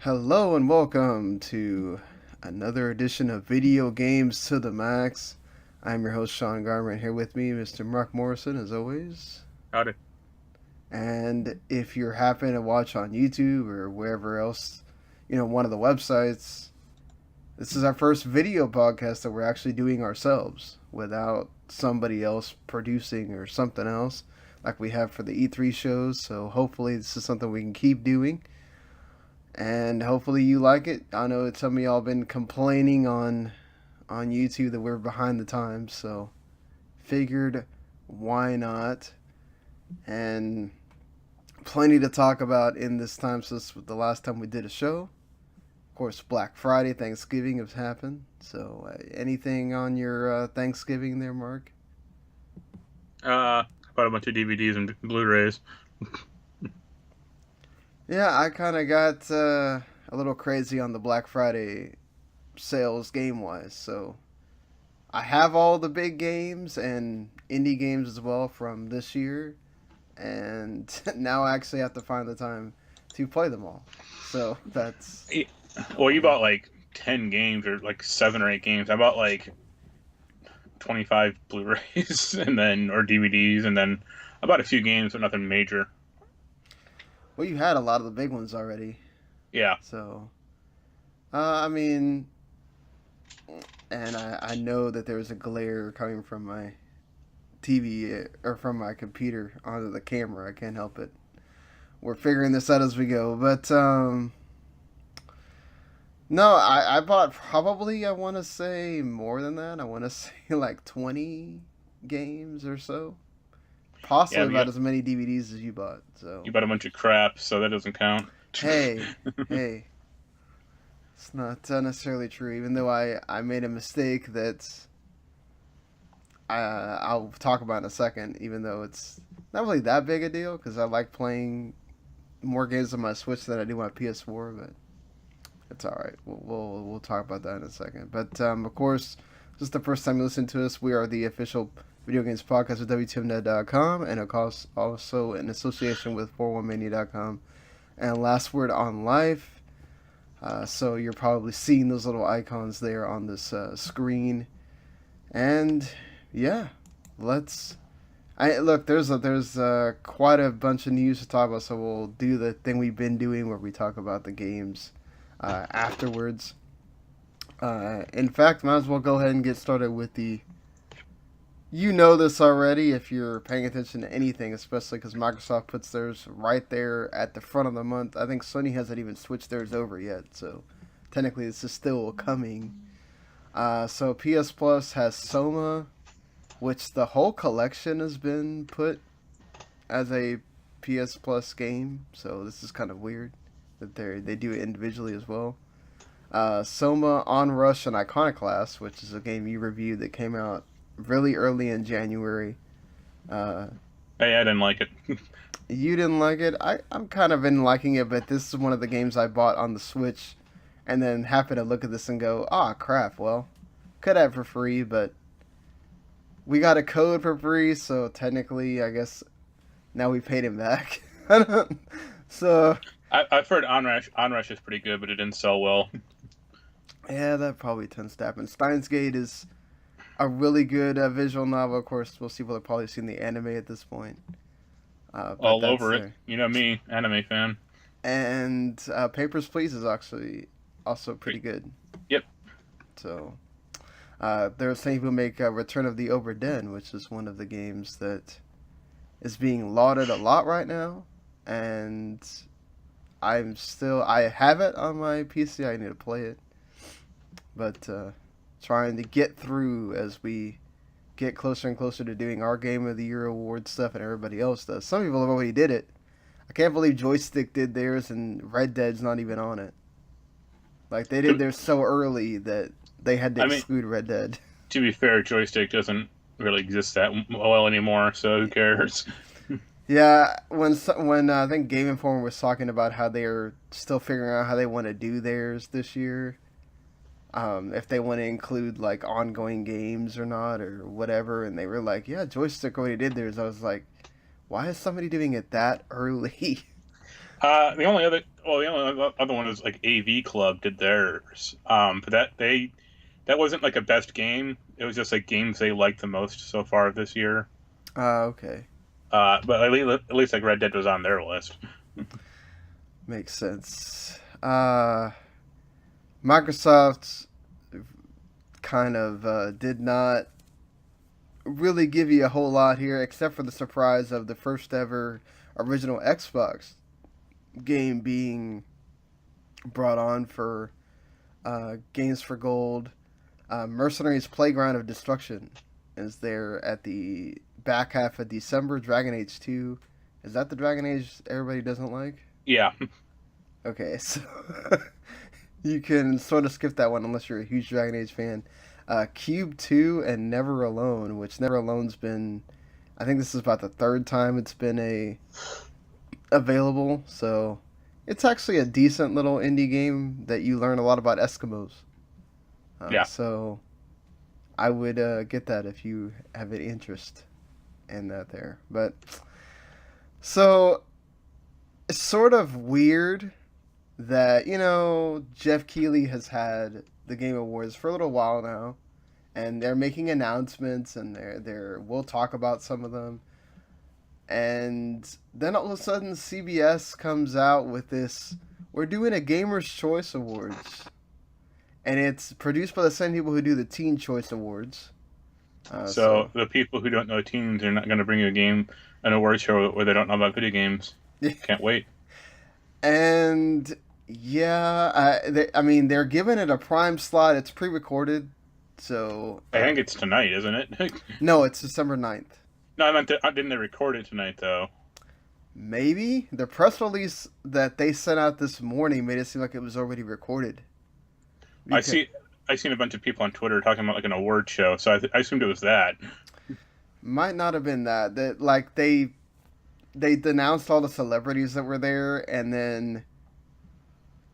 Hello and welcome to another edition of Video Games to the Max. I'm your host Sean Garmer, and here with me, Mr. Marc Morrison, as always. Howdy. And if you're happen to watch on YouTube or wherever else, one of the websites, this is our first video podcast that we're actually doing ourselves without somebody else producing or something else like we have for the E3 shows. So hopefully this is something we can keep doing. And hopefully you like it. I know some of y'all been complaining on YouTube that we're behind the times, so figured why not? And plenty to talk about in this time since the last time we did a show. Of course, Black Friday, Thanksgiving has happened. So, anything on your Thanksgiving there, Mark? I bought a bunch of DVDs and Blu-rays. Yeah, I kind of got a little crazy on the Black Friday sales game wise. So, I have all the big games and indie games as well from this year, and now I actually have to find the time to play them all. So that's Well, you bought like 10 games or like 7 or 8 games. I bought like 25 Blu-rays or DVDs, and then I bought a few games, but nothing major. well, you had a lot of the big ones already. Yeah. So, I mean, and I know that there's a glare coming from my TV or from my computer onto the camera. I can't help it. We're figuring this out as we go, but no, I bought probably, I want to say more than that. I want to say like 20 games or so. Yeah, Possibly about as many DVDs as you bought. So you bought a bunch of crap, so that doesn't count. hey, hey, it's not necessarily true. Even though I made a mistake that I'll talk about in a second. Even though it's not really that big a deal because I like playing more games on my Switch than I do my PS4, but it's all right. We'll talk about that in a second. But of course, this is the first time you listen to us. We are the official video games podcast with WTMnet.com, and of course also in association with 41mania.com and Last Word on Life. So you're probably seeing those little icons there on this screen, and yeah, let's. Look. There's quite a bunch of news to talk about, so we'll do the thing we've been doing where we talk about the games afterwards. In fact, might as well go ahead and get started with the. You know this already if you're paying attention to anything, especially because Microsoft puts theirs right there at the front of the month. I think Sony hasn't even switched theirs over yet, so technically this is still coming. So PS Plus has Soma, which the whole collection has been put as a PS Plus game, so this is kind of weird that they do it individually as well. Soma, Onrush, and Iconoclast, which is a game you reviewed that came out really early in January. Hey, I didn't like it. You didn't like it. I'm kind of been liking it, but this is one of the games I bought on the Switch, and then happened to look at this and go, ah, crap. Well, could have for free, but we got a code for free, so technically, I guess now we paid him back. So I've heard Onrush is pretty good, but it didn't sell well. yeah, that probably tends to happen. Steins Gate is a really good visual novel. Of course, most people have probably seen the anime at this point. But All that's over it. there. You know me, anime fan. And Papers, Please is actually also pretty good. Yep. So there are some people make Return of the Obra Dinn, which is one of the games that is being lauded a lot right now. And I have it on my PC. I need to play it. But trying to get through as we get closer and closer to doing our Game of the Year award stuff and everybody else does. Some people have already did it. I can't believe Joystick did theirs and Red Dead's not even on it. Like, they did theirs so early that they had to exclude Red Dead. To be fair, Joystick doesn't really exist that well anymore, so who cares? Yeah, when I think Game Informer was talking about how they are still figuring out how they want to do theirs this year, if they want to include like ongoing games or not or whatever, and they were like, "Yeah, Joystick already did theirs." I was like, "Why is somebody doing it that early?" The only other one is like AV Club did theirs. But that wasn't like a best game. It was just like games they liked the most so far this year. Okay. But at least like Red Dead was on their list. Makes sense. Microsoft kind of did not really give you a whole lot here, except for the surprise of the first ever original Xbox game being brought on for Games for Gold. Mercenaries Playground of Destruction is there at the back half of December. Dragon Age 2. Is that the Dragon Age everybody doesn't like? Yeah. Okay, so you can sort of skip that one unless you're a huge Dragon Age fan. Cube 2 and Never Alone, which Never Alone's been, I think this is about the third time it's been available, so it's actually a decent little indie game that you learn a lot about Eskimos. Yeah. So I would get that if you have an interest in that there. But so it's sort of weird that, Jeff Keighley has had the Game Awards for a little while now, and they're making announcements, and we'll talk about some of them. And then all of a sudden CBS comes out with this, we're doing a Gamer's Choice Awards. And it's produced by the same people who do the Teen Choice Awards. So the people who don't know teens are not going to bring you an award show where they don't know about video games. Can't wait. And yeah, they're giving it a prime slot. It's pre-recorded, so I think it's tonight, isn't it? No, it's December 9th. No, I meant didn't they record it tonight though? Maybe the press release that they sent out this morning made it seem like it was already recorded. I seen a bunch of people on Twitter talking about like an award show, so I assumed it was that. Might not have been that. That like they denounced all the celebrities that were there, and then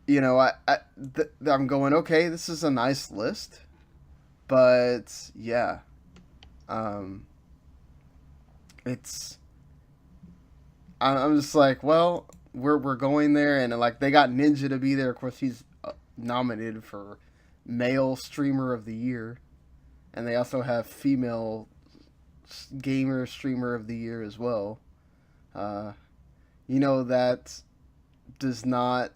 I'm going, okay, this is a nice list, but yeah, it's I'm just like, well, we're going there, and like they got Ninja to be there. Of course, he's nominated for Male Streamer of the Year, and they also have Female Gamer Streamer of the Year as well. That does not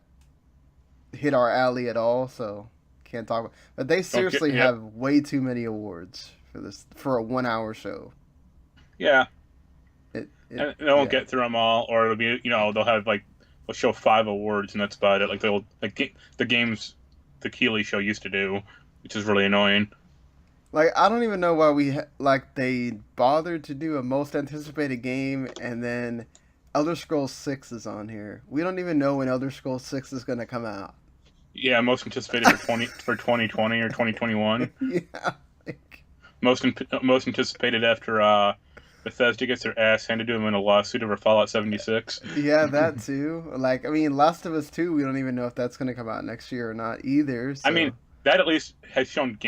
hit our alley at all, so can't talk about. But they seriously have way too many awards for a 1 hour show. Yeah, and they won't get through them all, or it'll be they'll have like they'll show 5 awards and that's about it. Like the games the Keighley show used to do, which is really annoying. Like, I don't even know why they bothered to do a most anticipated game, and then Elder Scrolls 6 is on here. We don't even know when Elder Scrolls 6 is going to come out. Yeah, most anticipated for 2020 or 2021. Yeah. Most anticipated after Bethesda gets their ass handed to them in a lawsuit over Fallout 76. Yeah, that too. Like, Last of Us 2, we don't even know if that's going to come out next year or not either. So. That at least has shown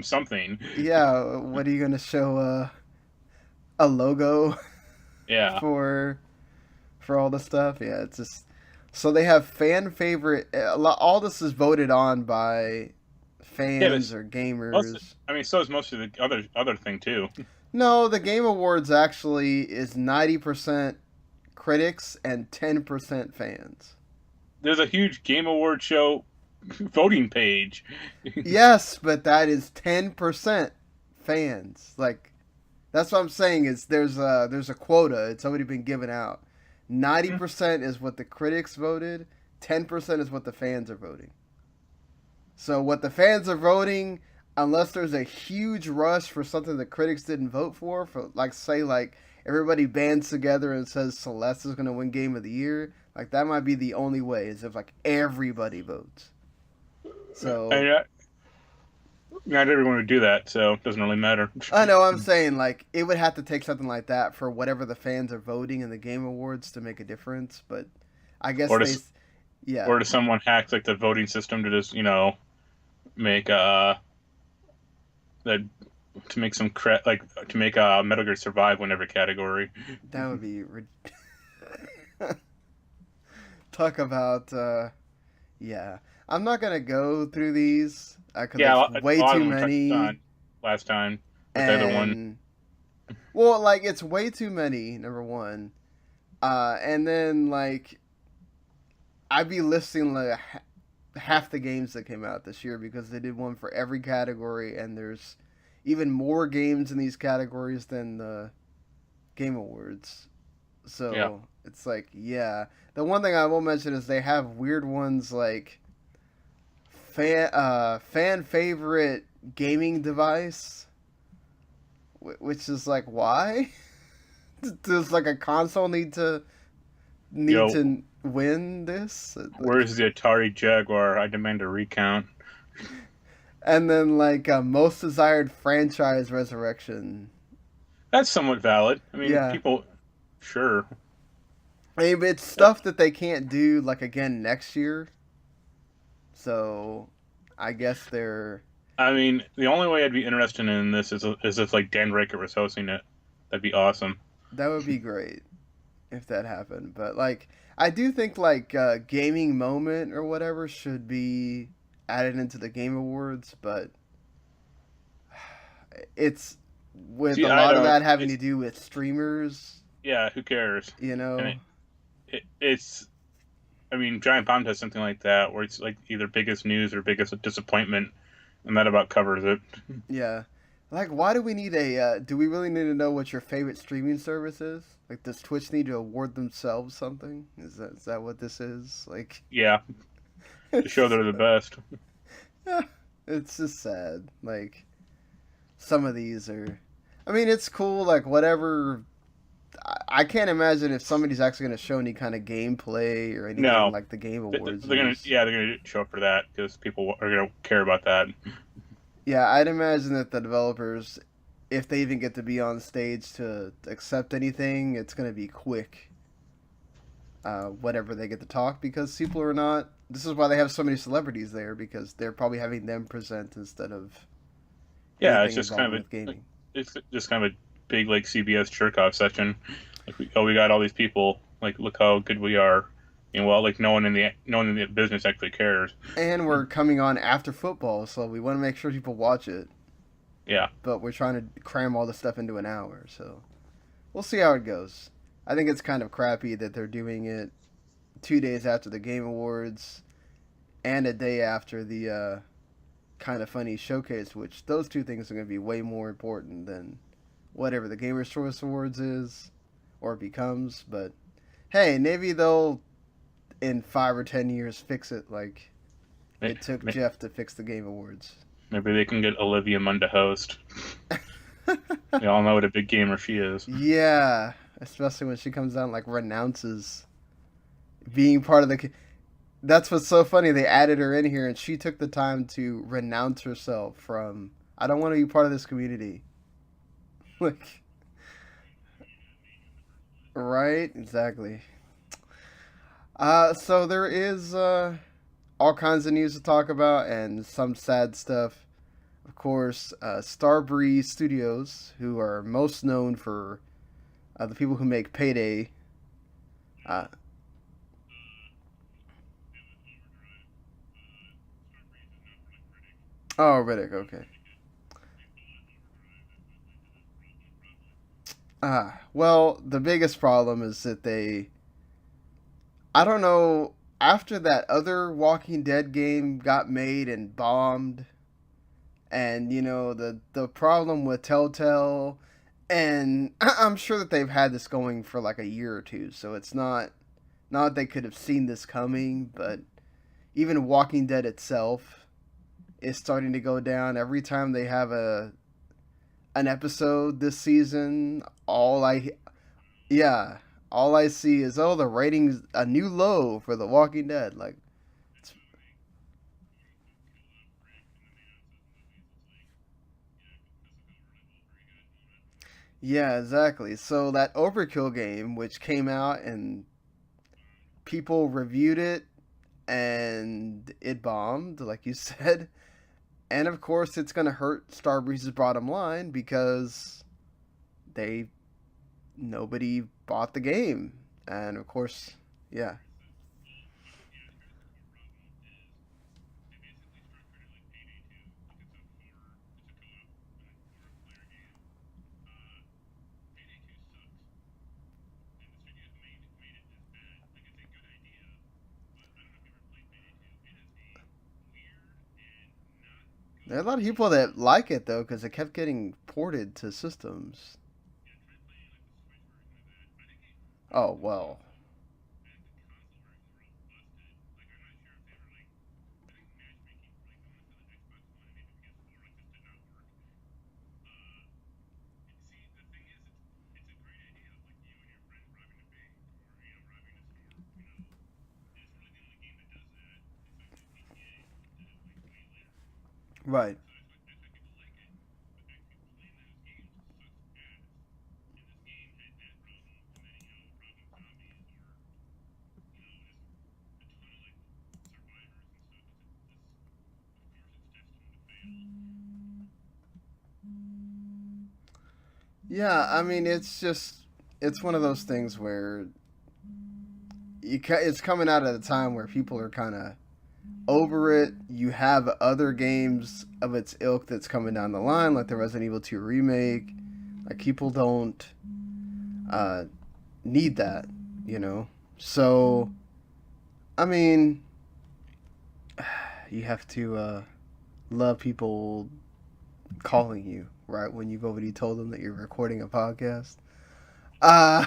something. Yeah, what are you going to show? A logo? Yeah. For all the stuff? Yeah, it's just... So they have fan favorite... All this is voted on by fans or gamers. So is most of the other thing, too. No, the Game Awards actually is 90% critics and 10% fans. There's a huge Game Award show voting page. Yes, but that is 10% fans. Like, that's what I'm saying is there's a quota. It's already been given out. 90% is what the critics voted. 10% is what the fans are voting. So what the fans are voting, unless there's a huge rush for something the critics didn't vote for like everybody bands together and says Celeste is going to win Game of the Year, like that might be the only way, is if like everybody votes. So not everyone would do that, so it doesn't really matter. I know, I'm saying like it would have to take something like that for whatever the fans are voting in the Game Awards to make a difference, but I guess or does someone hack like the voting system to just make to make some to make Metal Gear Survive win every category. That would be talk about. Yeah, I'm not gonna go through these because Yeah, there's way a lot of too them we touched many, on last time with the other one. and well, like it's way too many. Number one, and then like I'd be listing like half the games that came out this year because they did one for every category, and there's even more games in these categories than the Game Awards. Yeah. So it's like, yeah. The one thing I will mention is they have weird ones like fan favorite gaming device, which is like, why? Does like a console need Yo, to win this? Like, where's the Atari Jaguar? I demand a recount. and then like most desired franchise resurrection. That's somewhat valid. I mean, Yeah. people, sure. I mean, it's stuff that they can't do like again next year. So, I guess they're I mean, the only way I'd be interested in this is if like Dan Raker was hosting it. That'd be awesome. that would be great if that happened. But like, I do think like gaming moment or whatever should be added into the Game Awards, but it's with See, a I lot of don't. that having to do with streamers, Yeah, who cares? you And know. it's. I mean, Giant Bomb does something like that where it's like either biggest news or biggest disappointment, and that about covers it. Yeah. Like, why do we need a? Do we really need to know what your favorite streaming service is? Like, does Twitch need to award themselves something? Is that what this is? Like, Yeah, to show they're the best. yeah, it's just sad. Like, some of these are. I mean, it's cool. Like, whatever. I can't imagine if somebody's actually going to show any kind of gameplay or anything No, like the Game They- Awards. they're gonna they're gonna show up for that because people are gonna care about that. Yeah, I'd imagine that the developers, if they even get to be on stage to accept anything, it's going to be quick. Whatever they get to talk, because people are not. This is why they have so many celebrities there, because they're probably having them present instead of Yeah, it's anything just involved kind of with gaming. it's just kind of a big like CBS jerk off session. Like we got all these people. Like look how good we are. And well, like no one in the business actually cares. And we're coming on after football, so we want to make sure people watch it. Yeah. But we're trying to cram all the stuff into an hour, so we'll see how it goes. I think it's kind of crappy that they're doing it 2 days after the Game Awards and a day after the kind of funny showcase, which those two things are going to be way more important than whatever the Gamer's Choice Awards is or becomes. But hey, maybe they'll in 5 or 10 years fix it like it took Jeff to fix the Game Awards. Maybe they can get Olivia Munn to host. We all know what a big gamer she is. Yeah, especially when she comes out and like renounces being part of the. That's what's so funny. They added her in here, and she took the time to renounce herself from. I don't want to be part of this community. Like, right? Exactly. So there is all kinds of news to talk about, and some sad stuff. Of course, Starbreeze Studios, who are most known for the people who make Payday. Uh, oh, Riddick, okay. Well, the biggest problem is that they. I don't know. After that other Walking Dead game got made and bombed, and the problem with Telltale, and I'm sure that they've had this going for like a year or two, so it's not that they could have seen this coming, but even Walking Dead itself is starting to go down every time they have an episode this season. All I see is the ratings a new low for The Walking Dead. Like, yeah, exactly. So that Overkill game, which came out and people reviewed it, and it bombed, like you said. And of course, it's going to hurt Starbreeze's bottom line because nobody bought the game. And of course, yeah. There are a lot of people that like it though because it kept getting ported to systems. Oh well. Right. Yeah, I mean, it's one of those things where it's coming out at a time where people are kind of over it. You have other games of its ilk that's coming down the line, like the Resident Evil 2 remake. Like people don't uh, need that, you know. So, I mean, you have to love people calling you right when you've already told them that you're recording a podcast. Uh,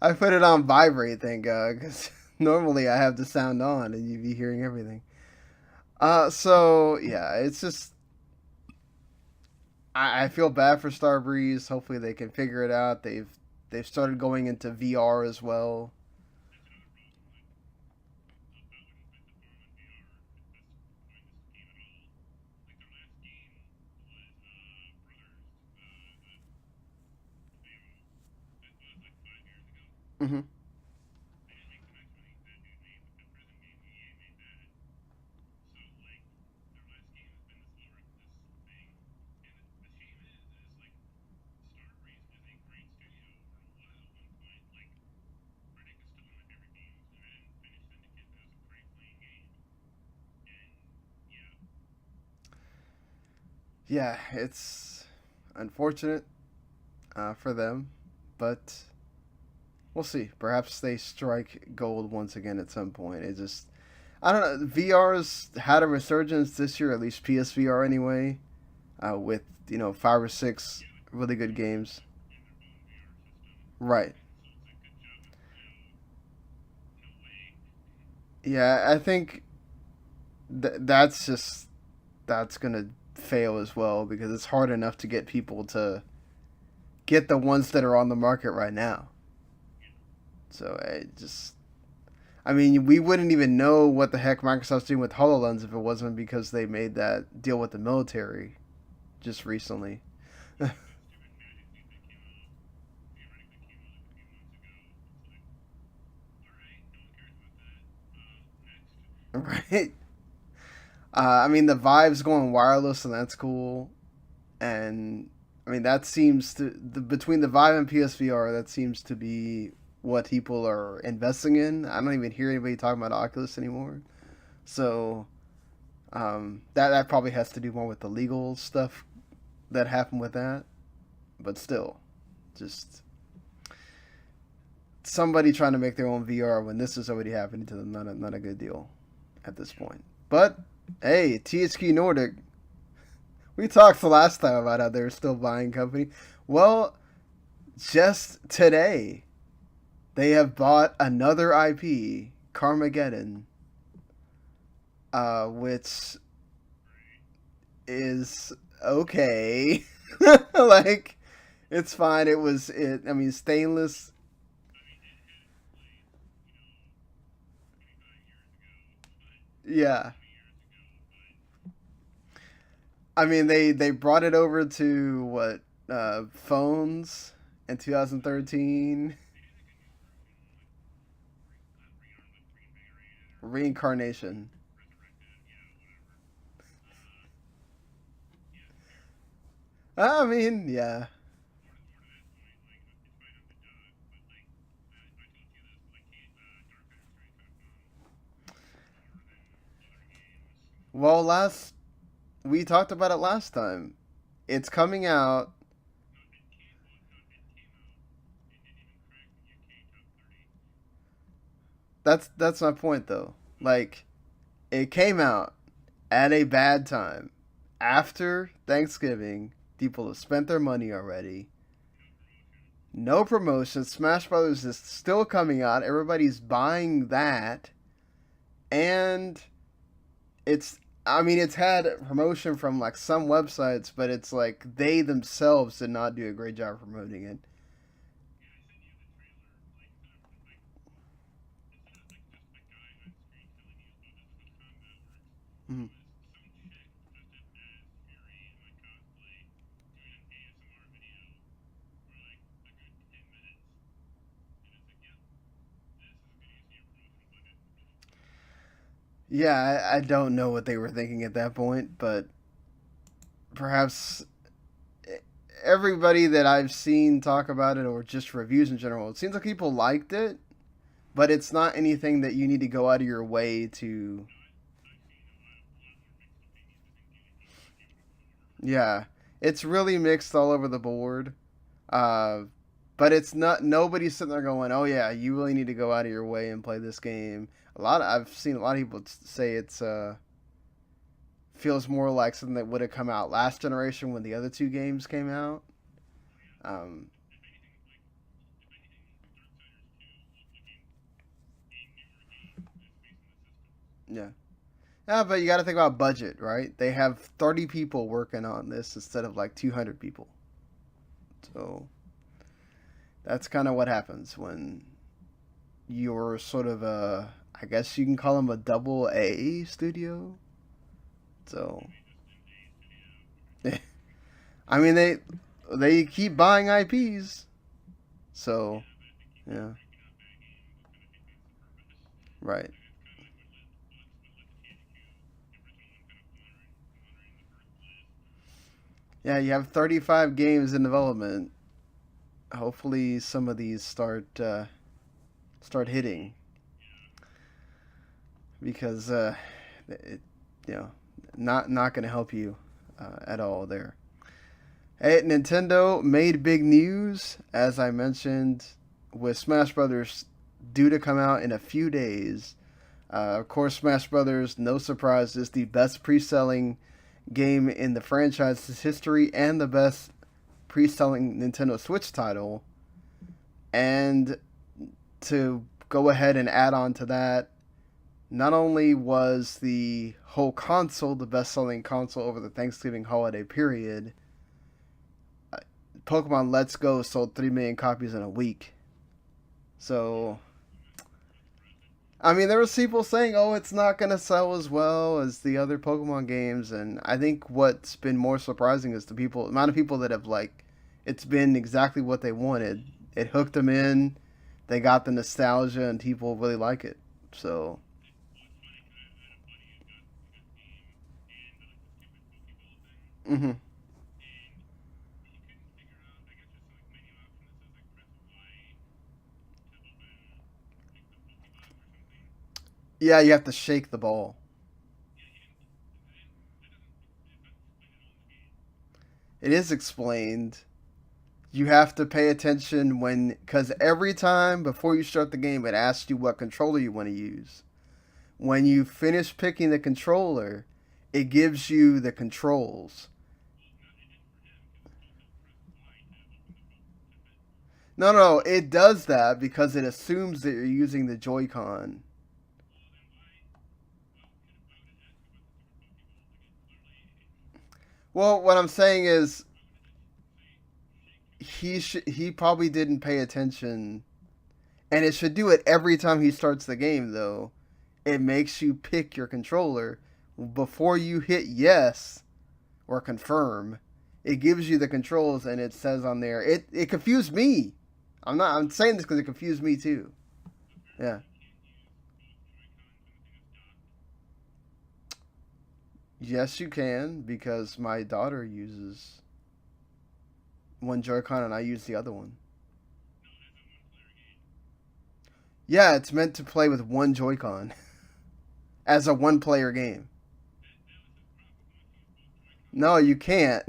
I put it on vibrate, thank God, because normally I have the sound on and you'd be hearing everything. So yeah, it's just I feel bad for Starbreeze. Hopefully they can figure it out. They've started going into VR as well. Hmm. Yeah, it's unfortunate for them, but we'll see. Perhaps they strike gold once again at some point. It just I don't know. VR's had a resurgence this year, at least PSVR anyway, with 5 or 6 really good games. Right. Yeah, I think that's gonna fail as well because it's hard enough to get people to get the ones that are on the market right now. So I mean, we wouldn't even know what the heck Microsoft's doing with HoloLens if it wasn't because they made that deal with the military just recently. Right? I mean, the Vive's going wireless, and that's cool. And I mean, that seems between the Vive and PSVR, that seems to be what people are investing in. I don't even hear anybody talking about Oculus anymore. So that probably has to do more with the legal stuff that happened with that. But still, just somebody trying to make their own VR when this is already happening to them. Not a good deal at this point. But hey, THQ Nordic. We talked the last time about how they're still buying company. Well, just today, they have bought another IP, Carmageddon, which is okay. Like, it's fine. I mean, stainless. Yeah. I mean, they brought it over to what phones in 2013. Reincarnation. I mean, yeah. Well, last we talked about it last time. It's coming out. That's my point though. Like It came out at a bad time. After Thanksgiving, people have spent their money already. No promotion. Smash Brothers is still coming out. Everybody's buying that. And it's had promotion from like some websites, but it's like they themselves did not do a great job promoting it. Mhm. Yeah, I don't know what they were thinking at that point, but perhaps everybody that I've seen talk about it or just reviews in general, it seems like people liked it, but it's not anything that you need to go out of your way to. Yeah, it's really mixed all over the board. Uh, but it's not nobody's sitting there going, "Oh yeah, you really need to go out of your way and play this game." I've seen a lot of people say it's feels more like something that would have come out last generation when the other two games came out. Um, yeah. Yeah, but you got to think about budget, right? They have 30 people working on this instead of like 200 people. So that's kind of what happens when you're sort of a, I guess you can call them a double A studio. So, I mean, they keep buying IPs. So, yeah, right. Yeah, you have 35 games in development. Hopefully, some of these start hitting because it, you know, not going to help you at all there. Hey, Nintendo made big news, as I mentioned, with Smash Brothers due to come out in a few days. Of course, Smash Brothers, no surprise, is the best pre-selling game in the franchise's history and the best pre-selling Nintendo Switch title. And to go ahead and add on to that, not only was the whole console the best-selling console over the Thanksgiving holiday period, Pokemon Let's Go sold 3 million copies in a week. So, I mean, there was people saying, "Oh, it's not going to sell as well as the other Pokemon games," and I think what's been more surprising is the amount of people that have like, it's been exactly what they wanted. It hooked them in. They got the nostalgia, and people really like it. So, mm-hmm. Yeah, you have to shake the ball. It is explained. You have to pay attention because every time before you start the game, it asks you what controller you want to use. When you finish picking the controller, it gives you the controls. No, it does that because it assumes that you're using the Joy-Con. Well, what I'm saying is he probably didn't pay attention, and it should do it every time he starts the game. Though it makes you pick your controller before you hit yes or confirm. It gives you the controls, and it says on there. It confused me. I'm saying this because it confused me too. Yeah. Yes, you can because my daughter uses one Joy-Con and I use the other one. Yeah, it's meant to play with one Joy-Con as a one-player game. No, you can't.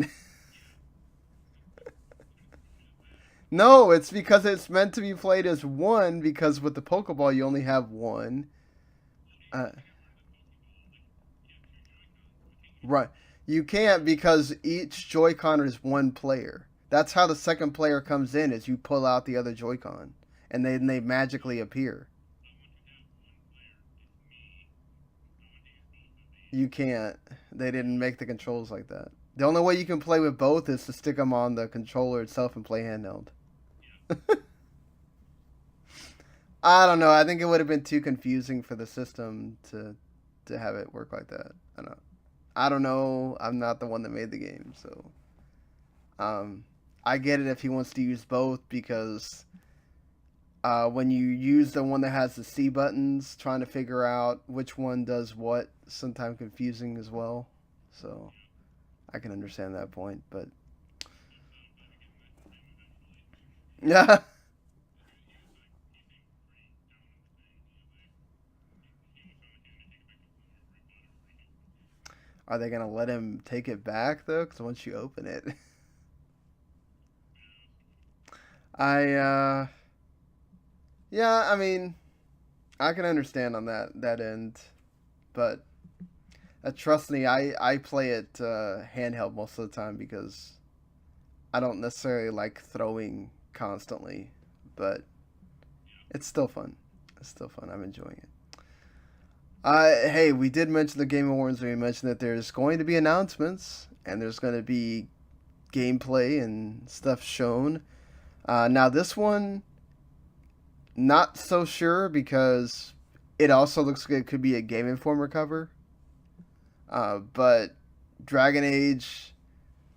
No, it's because it's meant to be played as one because with the Pokeball you only have one. Uh, Right. You can't because each Joy-Con is one player. That's how the second player comes in is you pull out the other Joy-Con and then they magically appear. You can't. They didn't make the controls like that. The only way you can play with both is to stick them on the controller itself and play handheld. I don't know. I think it would have been too confusing for the system to have it work like that. I don't know. I'm not the one that made the game, so I get it if he wants to use both because when you use the one that has the C buttons, trying to figure out which one does what, sometimes confusing as well. So I can understand that point, but yeah. Are they gonna let him take it back though? Because once you open it, I yeah. I mean, I can understand on that end, but trust me, I play it handheld most of the time because I don't necessarily like throwing constantly, but it's still fun. It's still fun. I'm enjoying it. Hey, we did mention the Game Awards. We mentioned that there's going to be announcements and there's going to be gameplay and stuff shown. Now this one, not so sure because it also looks like it could be a Game Informer cover. But Dragon Age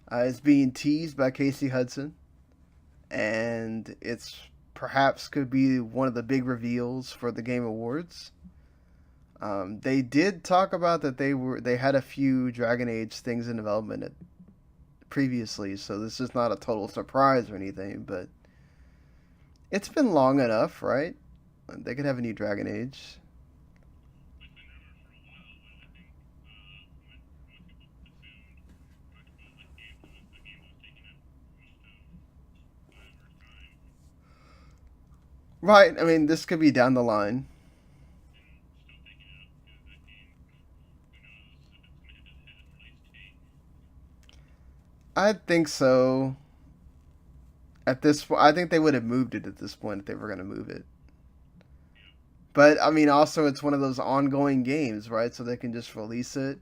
is being teased by Casey Hudson, and it's perhaps could be one of the big reveals for the Game Awards. They did talk about that they had a few Dragon Age things in development previously, so this is not a total surprise or anything, but it's been long enough, right? They could have a new Dragon Age. Right, I mean, this could be down the line. I think so. At this point, I think they would have moved it at this point if they were going to move it. But I mean, also it's one of those ongoing games, right? So they can just release it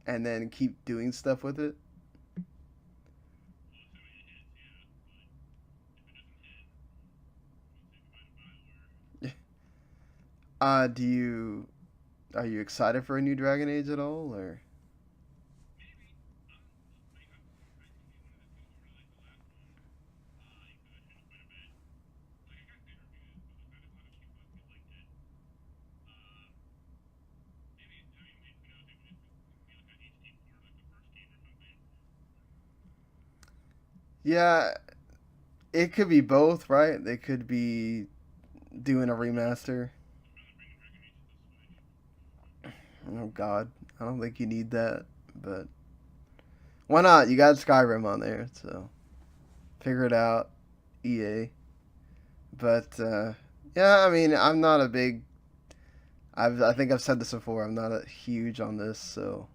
and then keep doing stuff with it. Do you are you excited for a new Dragon Age at all, or? Yeah, it could be both, right? They could be doing a remaster. Oh God, I don't think you need that, but why not? You got Skyrim on there, so figure it out, EA. But yeah, I mean, I'm not a big. I think I've said this before. I'm not a huge on this, so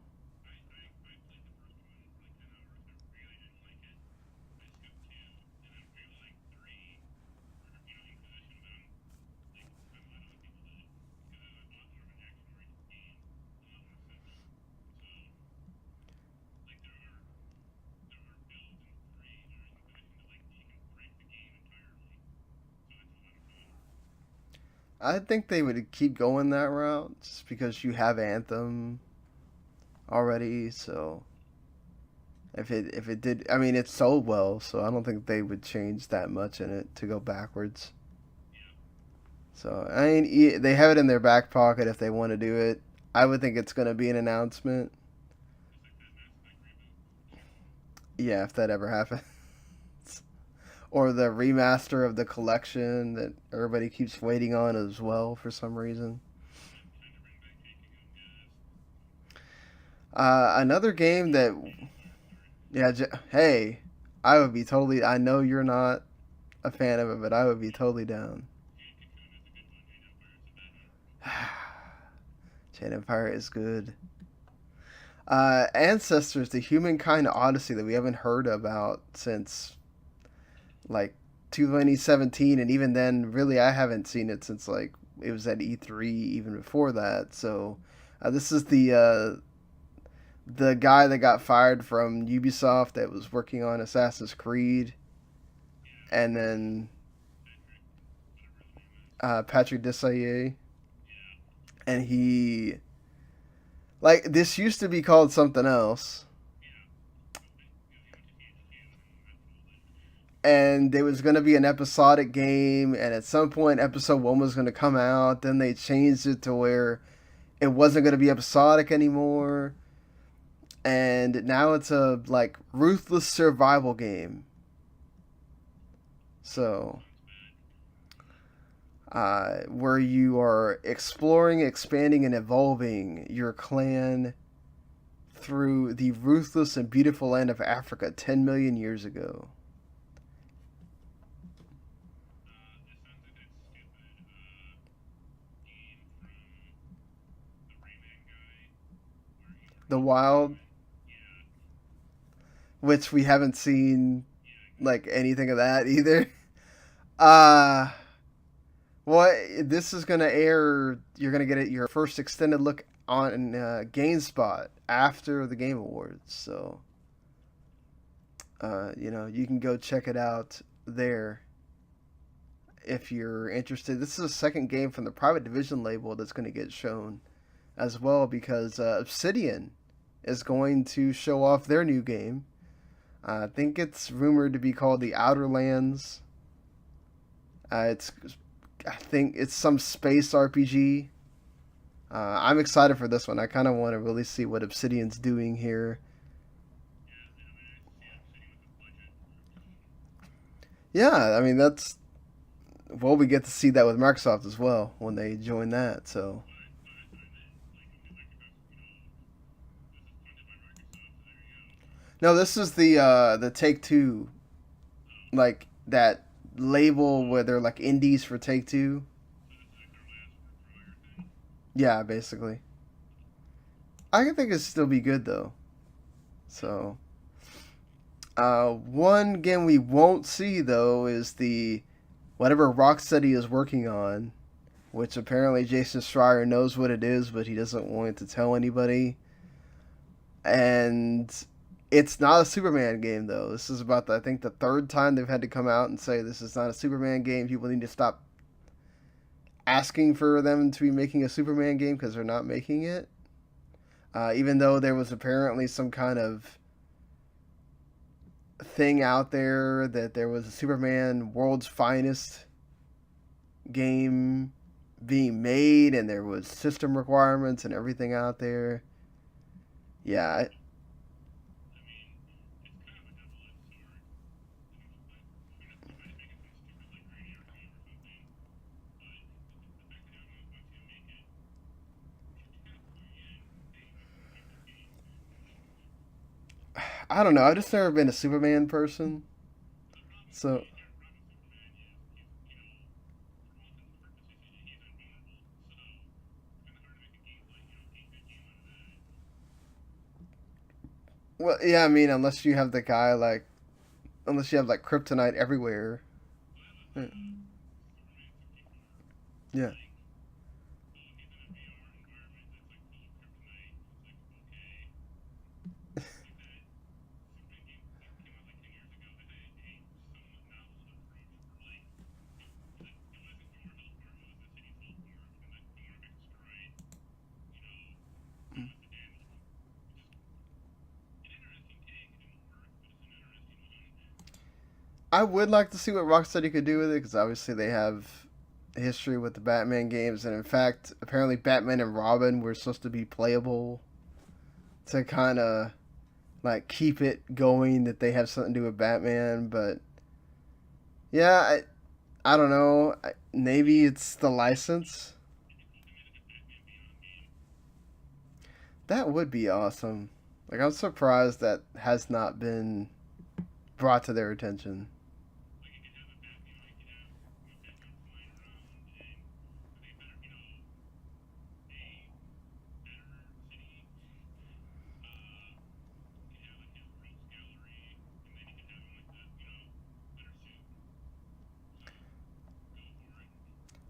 I think they would keep going that route just because you have Anthem already. So if it did, I mean, it sold well, so I don't think they would change that much in it to go backwards. So I mean, they have it in their back pocket if they want to do it. I would think it's going to be an announcement. Yeah, if that ever happens. Or the remaster of the collection that everybody keeps waiting on as well for some reason. Another game that, yeah, hey, I would be totally. I know you're not a fan of it, but I would be totally down. Chain Empire is good. Ancestors, the Humankind Odyssey that we haven't heard about since like 2017, and even then, really, I haven't seen it since like it was at E3, even before that. So, this is the guy that got fired from Ubisoft that was working on Assassin's Creed, and then Patrick Desailly, and he like this used to be called something else, and there was going to be an episodic game, and at some point episode 1 was going to come out. Then they changed it to where it wasn't going to be episodic anymore, and now it's a like ruthless survival game. So where you are exploring, expanding, and evolving your clan through the ruthless and beautiful land of Africa 10 million years ago. The Wild, which we haven't seen like anything of that either. Uh well, this is gonna air. You're gonna get it your first extended look on GameSpot after the Game Awards. So, you can go check it out there if you're interested. This is a second game from the Private Division label that's going to get shown as well, because Obsidian is going to show off their new game. I think it's rumored to be called the Outer Lands. I think it's some space RPG. I'm excited for this one. I kind of want to really see what Obsidian's doing here. Yeah, I mean that's we get to see that with Microsoft as well when they join that. So no, this is the Take Two, like that label where they're like indies for Take Two. Yeah, basically. I think it'd still be good though. So, one game we won't see though is the whatever Rocksteady is working on, which apparently Jason Schreier knows what it is, but he doesn't want to tell anybody. And it's not a Superman game though. This is about I think the third time they've had to come out and say this is not a Superman game. People need to stop asking for them to be making a Superman game because they're not making it. Even though there was apparently some kind of thing out there that there was a Superman World's Finest game being made, and there was system requirements and everything out there. Yeah. I don't know. I've just never been a Superman person. So, well, yeah, I mean, unless you have the guy like, unless you have like kryptonite everywhere. Yeah. I would like to see what Rocksteady could do with it, because obviously they have history with the Batman games, and in fact, apparently Batman and Robin were supposed to be playable to kind of like keep it going that they have something to do with Batman. But yeah, I don't know. Maybe it's the license. That would be awesome. Like, I'm surprised that has not been brought to their attention.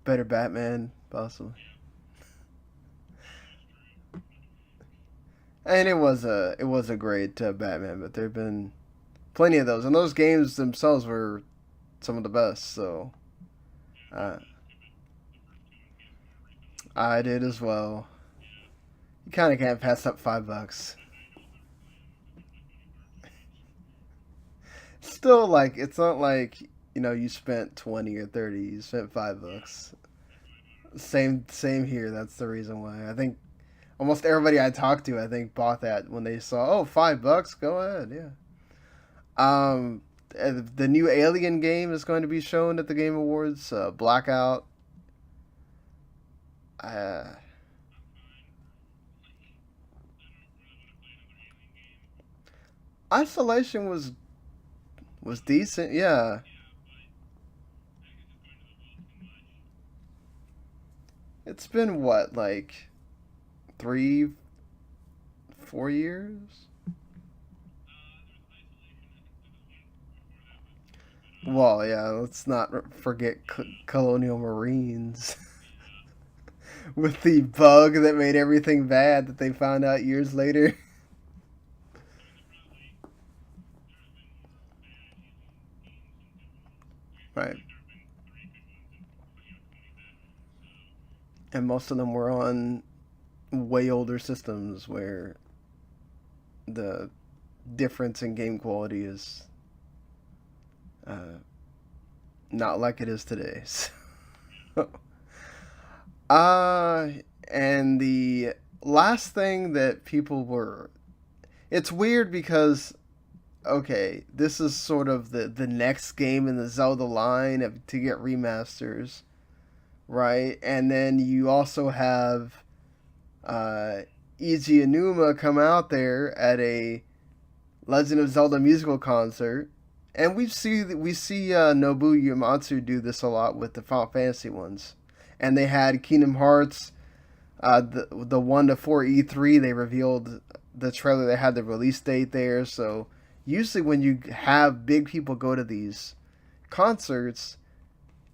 better Batman, possibly. And it was a great Batman, but there've been plenty of those, and those games themselves were some of the best. So uh, I did as well. You kind of can't pass up $5. Still, like it's not like you spent 20 or 30. You spent $5. Same here. That's the reason why. I think almost everybody I talked to, I think, bought that when they saw, oh, $5. Go ahead, yeah. The new Alien game is going to be shown at the Game Awards. Blackout. Uh, Isolation was decent. Yeah, it's been what, like 3, 4 years. Well, yeah. Let's not forget Colonial Marines with the bug that made everything bad that they found out years later. Right. And most of them were on way older systems where the difference in game quality is uh, not like it is today. So, uh, and the last thing that people were. It's weird because, okay, this is sort of the next game in the Zelda line to get remasters, right? And then you also have uh, Eiji Aonuma come out there at a Legend of Zelda musical concert, and we see Nobuo Uematsu do this a lot with the Final Fantasy ones, and they had Kingdom Hearts, the 1 to 4 E3. They revealed the trailer. They had the release date there. So usually when you have big people go to these concerts,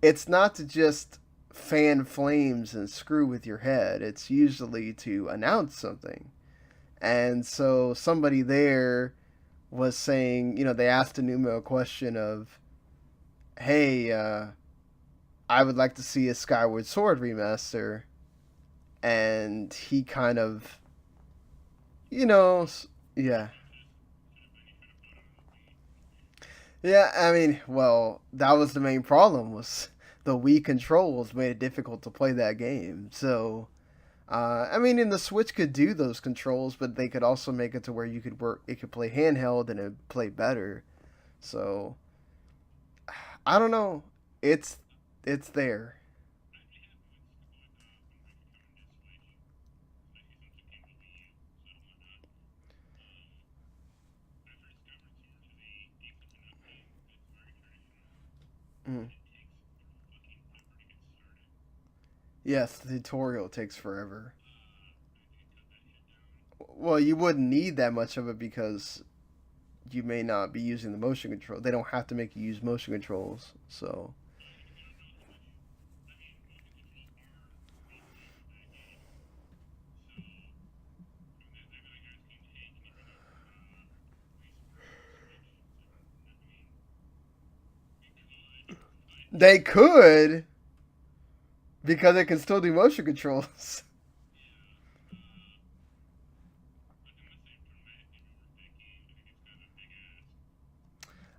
it's not to just fan flames and screw with your head. It's usually to announce something. And so somebody there was saying, they asked Enuma a question of, hey, I would like to see a Skyward Sword remaster. And he kind of, yeah. Yeah, I mean, well, that was the main problem was the Wii controls made it difficult to play that game. So, I mean, and the Switch could do those controls, but they could also make it to where it could play handheld and it play better. So, I don't know. It's there. Mm. Yes, the tutorial takes forever. Well, you wouldn't need that much of it because you may not be using the motion control. They don't have to make you use motion controls. So, they could because it can still do motion controls.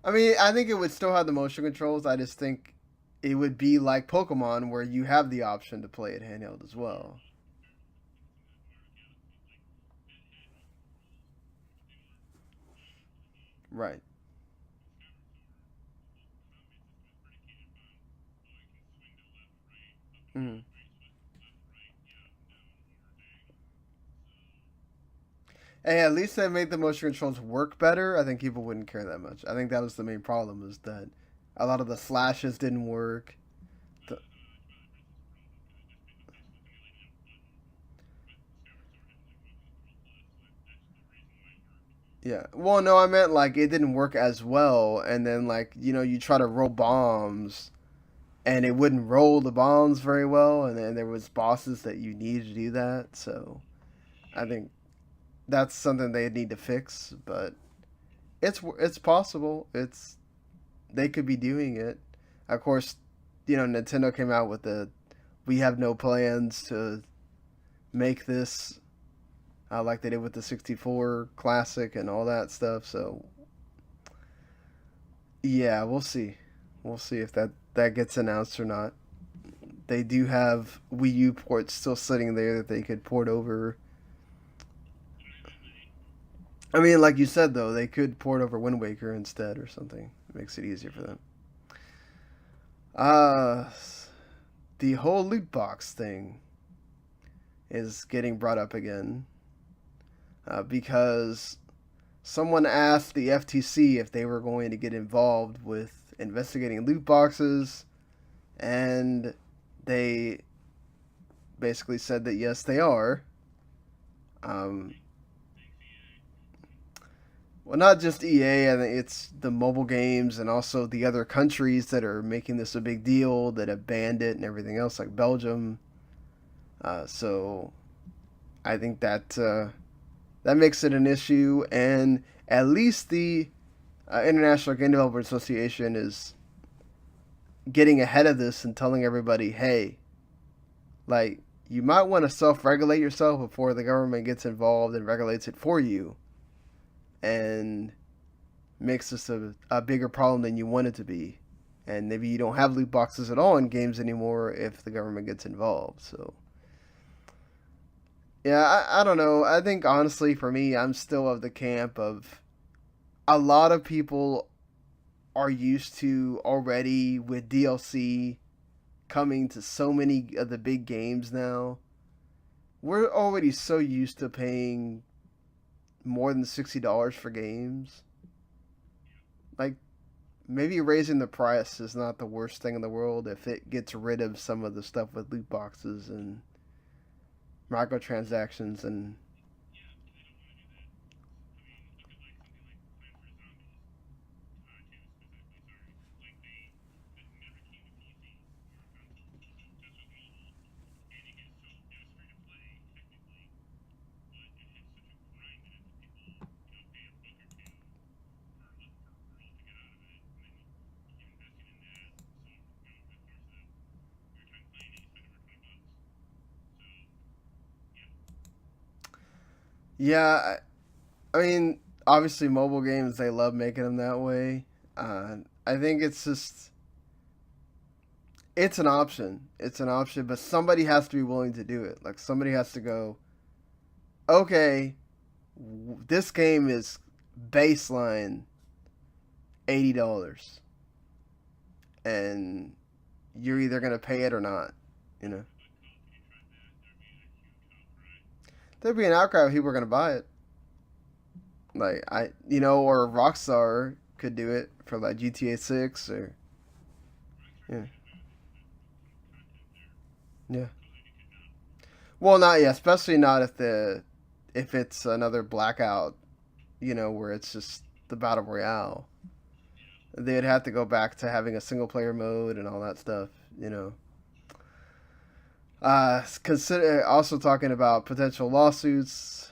I mean, I think it would still have the motion controls. I just think it would be like Pokemon where you have the option to play it handheld as well. Right. Mm. And at least they made the motion controls work better. I think people wouldn't care that much. I think that was the main problem is that a lot of the slashes didn't work. The, yeah. Well, no, I meant like it didn't work as well. And then like you try to roll bombs and it wouldn't roll the bombs very well, and then there was bosses that you needed to do that. So I think that's something they need to fix, but it's possible. It's they could be doing it. Of course, Nintendo came out with the we have no plans to make this like they did with the 64 classic and all that stuff. So yeah, we'll see. We'll see if that gets announced or not. They do have Wii U ports still sitting there that they could port over. I mean, like you said though, they could port over Wind Waker instead or something. It makes it easier for them. Uh the whole loot box thing is getting brought up again because someone asked the FTC if they were going to get involved with investigating loot boxes, and they basically said that yes, they are. Um, well, not just EA, I think it's the mobile games and also the other countries that are making this a big deal that have banned it and everything else, like Belgium. So I think that makes it an issue, and at least the International Game Developers Association is getting ahead of this and telling everybody, hey, like, you might want to self-regulate yourself before the government gets involved and regulates it for you and makes this a bigger problem than you want it to be. And maybe you don't have loot boxes at all in games anymore if the government gets involved. So yeah, I don't know. I think honestly, for me, I'm still of the camp of a lot of people are used to already with DLC coming to so many of the big games now. We're already so used to paying more than $60 for games. Like, maybe raising the price is not the worst thing in the world if it gets rid of some of the stuff with loot boxes and microtransactions and yeah, I mean, obviously mobile games they love making them that way. I think it's just it's an option. It's an option, but somebody has to be willing to do it. Like somebody has to go, okay, this game is baseline $80, and you're either gonna pay it or not. You know, there'd be an outcry if people are gonna buy it. Like or Rockstar could do it for like GTA 6 or yeah, yeah. Well, not yeah, especially not if it's another Blackout, where it's just the battle royale. They'd have to go back to having a single player mode and all that stuff. Consider also talking about potential lawsuits.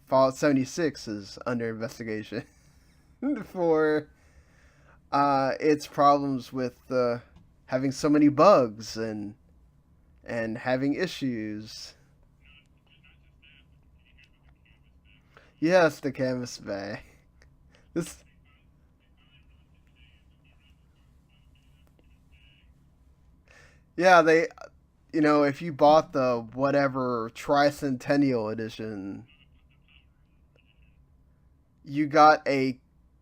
Fallout 76 is under investigation for its problems with having so many bugs and having issues. Yes, the canvas bag. This, yeah, if you bought the whatever Tricentennial edition, you got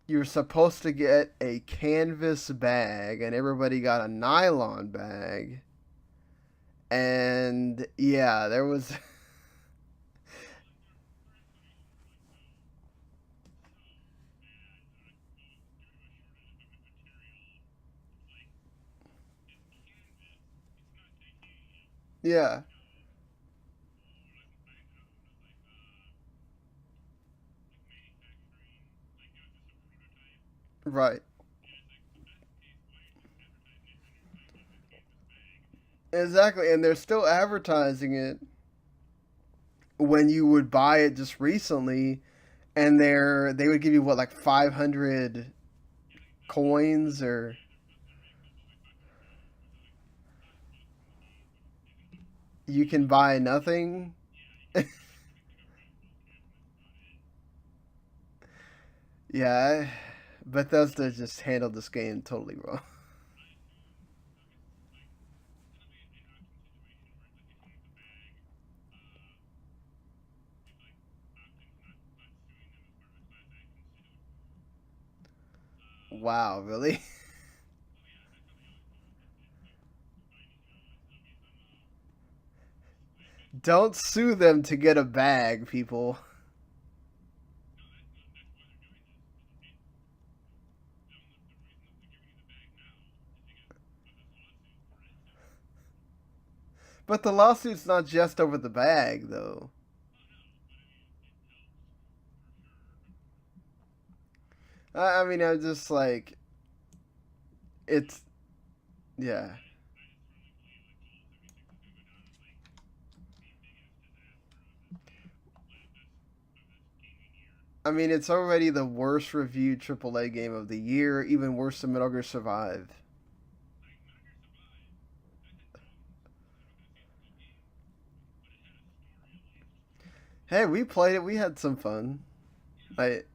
you're supposed to get a canvas bag, and everybody got a nylon bag. And yeah, there was. Yeah, right. Exactly, and they're still advertising it when you would buy it just recently, and they would give you what, like 500 coins, or you can buy nothing. Yeah, Bethesda just handled this game totally wrong. Wow, really? Don't sue them to get a bag, people. But the lawsuit's not just over the bag, though. I mean, I'm just like, it's, yeah. I mean, it's already the worst reviewed AAA game of the year, even worse than Metal Gear Survive. Hey, we played it. We had some fun. Like,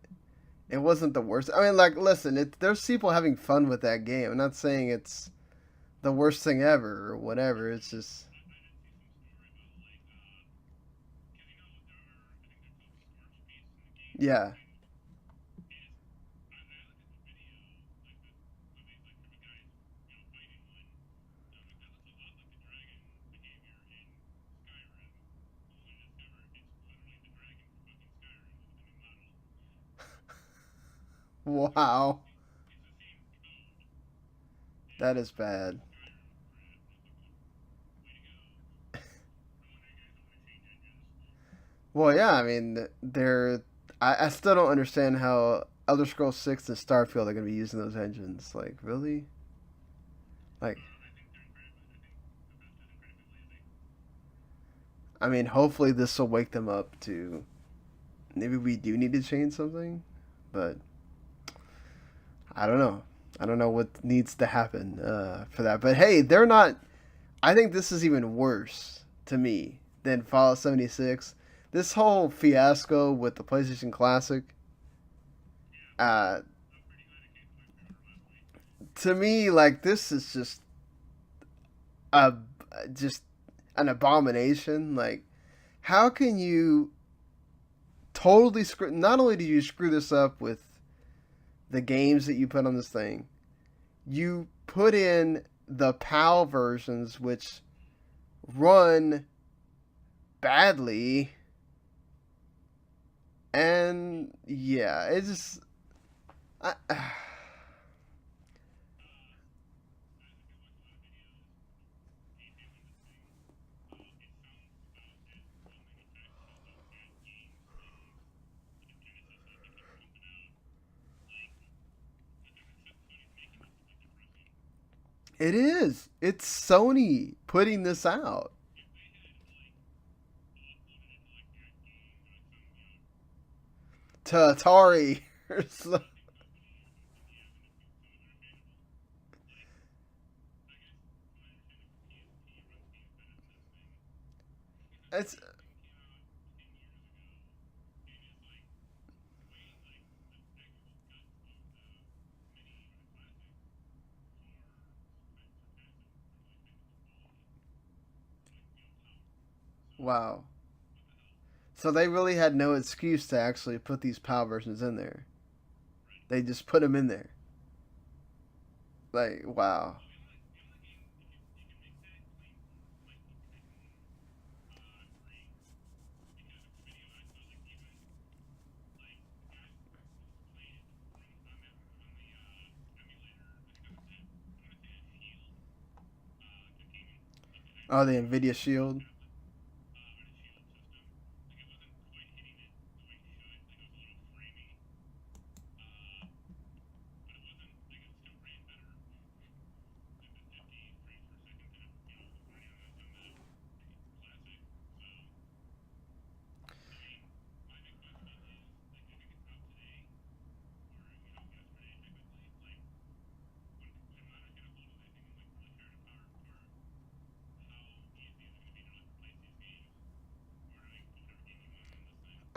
it wasn't the worst. I mean, like, listen, there's people having fun with that game. I'm not saying it's the worst thing ever or whatever. It's just, yeah. Wow. That is bad. Well, yeah, I mean, they're. I still don't understand how Elder Scrolls 6 and Starfield are going to be using those engines. Like, really? Like, I mean, hopefully this will wake them up to maybe we do need to change something, but I don't know. I don't know what needs to happen for that. But hey, they're not. I think this is even worse to me than Fallout 76. This whole fiasco with the PlayStation Classic, uh, to me, like this is a just an abomination. Like, how can you totally screw? Not only did you screw this up with the games that you put on this thing, you put in the PAL versions, which run badly, and yeah, it just. I, it is. It's Sony putting this out to Atari. It's wow. So they really had no excuse to actually put these PAL versions in there. They just put them in there. Like, wow. Oh, the Nvidia Shield.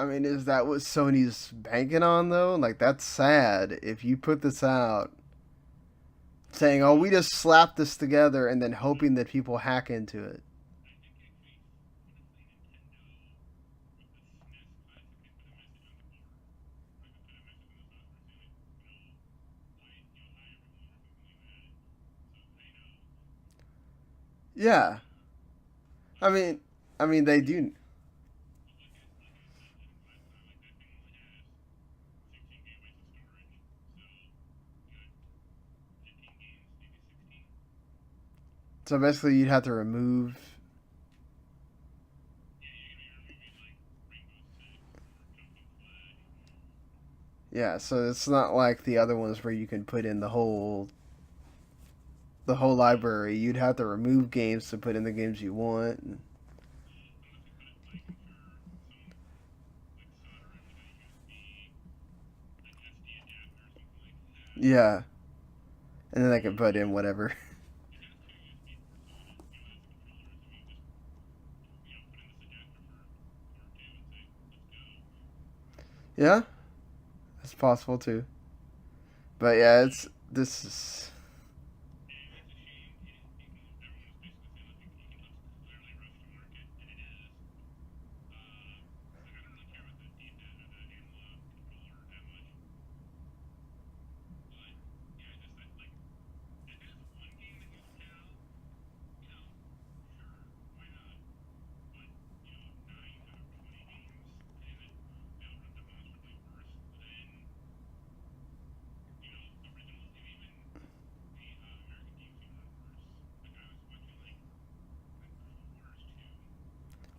I mean, is that what Sony's banking on though? Like, that's sad. If you put this out saying, "Oh, we just slapped this together," and then hoping that people hack into it. Yeah, I mean, they do. So basically, you'd have to remove. Yeah, so it's not like the other ones where you can put in the whole library. You'd have to remove games to put in the games you want. Yeah, and then they can put in whatever. Yeah, it's possible too. But yeah, it's this is.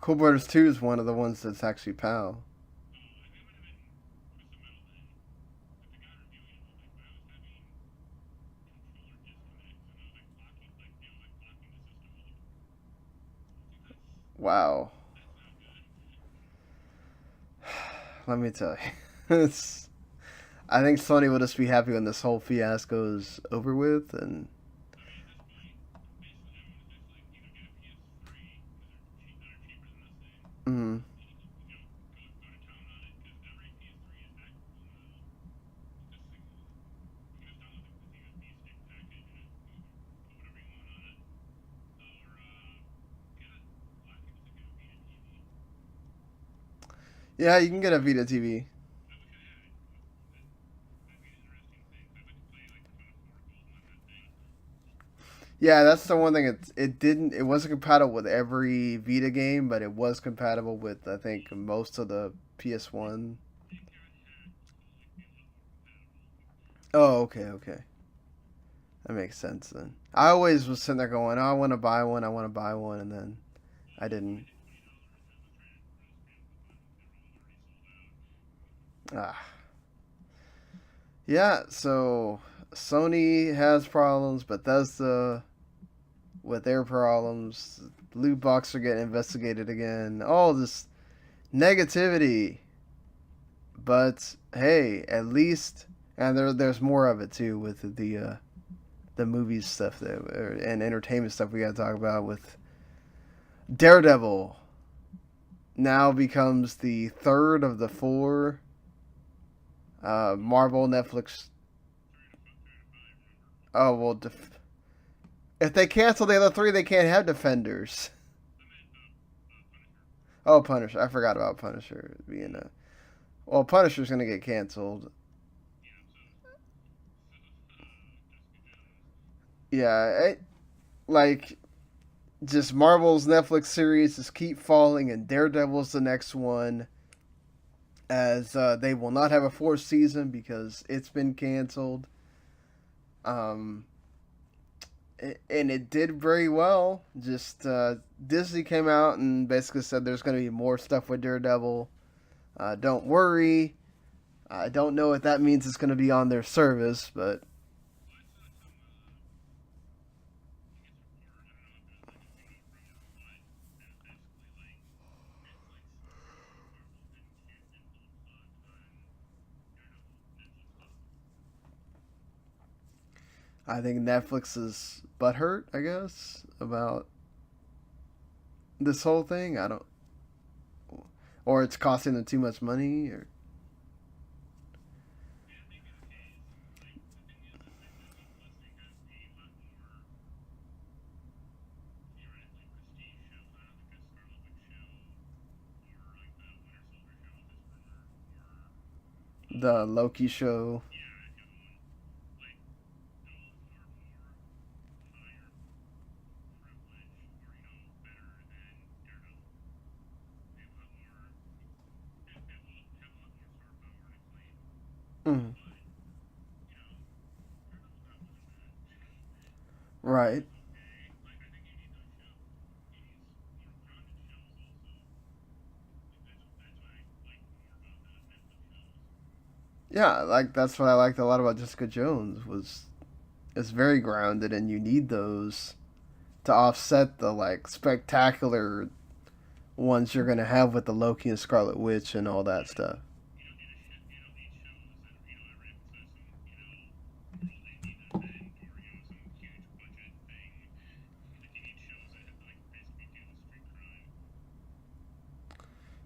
Cool Borders 2 is one of the ones that's actually PAL. Wow. Let me tell you. It's, I think Sony will just be happy when this whole fiasco is over with. And mm, yeah, you can get a Vita TV. Yeah, that's the one thing. It wasn't compatible with every Vita game, but it was compatible with I think most of the PS1. Oh, okay, okay, that makes sense then. I always was sitting there going, "Oh, I want to buy one, I want to buy one," and then I didn't. Ah, yeah. So Sony has problems, Bethesda with their problems. Loot boxes are getting investigated again. All this negativity. But hey, at least, and there's more of it too with the movies stuff and entertainment stuff we got to talk about with Daredevil. Now becomes the third of the four Marvel Netflix. Oh well, if they cancel the other three, they can't have Defenders. Oh, Punisher! I forgot about Punisher being a. Well, Punisher's gonna get canceled. Yeah, like just Marvel's Netflix series just keep falling, and Daredevil's the next one, as they will not have a fourth season because it's been canceled. Um, and it did very well. Just Disney came out and basically said there's going to be more stuff with Daredevil. Don't worry. I don't know what that means. It's going to be on their service, but I think Netflix is butthurt, I guess, about this whole thing. I don't. or it's costing them too much money, or the Loki show. Mm, right. Yeah, like that's what I liked a lot about Jessica Jones was it's very grounded, and you need those to offset the like spectacular ones you're gonna have with the Loki and Scarlet Witch and all that stuff.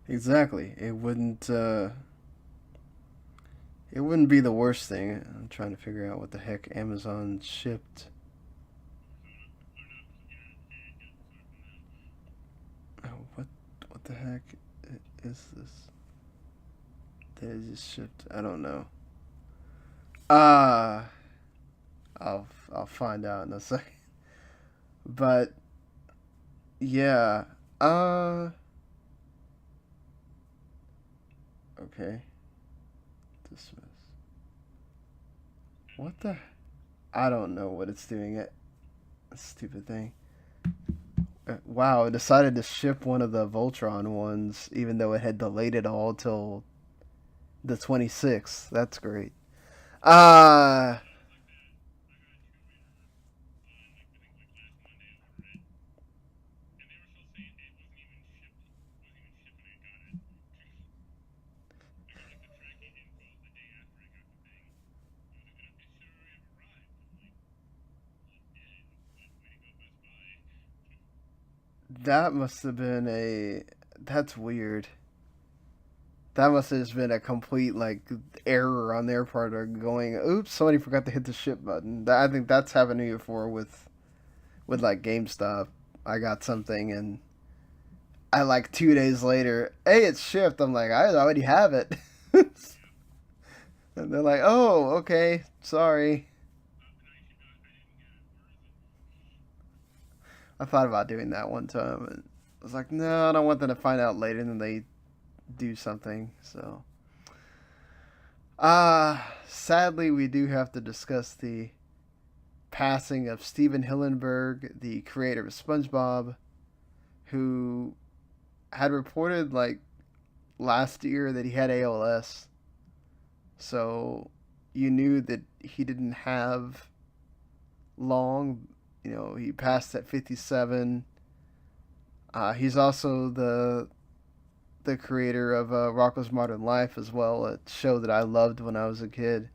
Exactly. It wouldn't be the worst thing. I'm trying to figure out what the heck Amazon shipped. Oh, what the heck is this? They just shipped. I don't know. Uh I'll find out in a second. But yeah. Uh okay. Dismiss. What the I don't know what it's doing it. Stupid thing. Wow, it decided to ship one of the Voltron ones even though it had delayed it all till the 26th. That's great. Uh that must have been a that's weird. That must have just been a complete like error on their part of going, oops, somebody forgot to hit the ship button. I think that's happened before with like GameStop. I got something and I like 2 days later, hey, it's shipped. I'm like, I already have it. And they're like, oh, okay, sorry. I thought about doing that one time, and I was like, no, I don't want them to find out later, and then they do something. So, sadly, we do have to discuss the passing of Steven Hillenburg, the creator of SpongeBob, who had reported like last year that he had ALS. So you knew that he didn't have long. You know, he passed at 57. He's also the creator of Rocko's Modern Life as well, a show that I loved when I was a kid.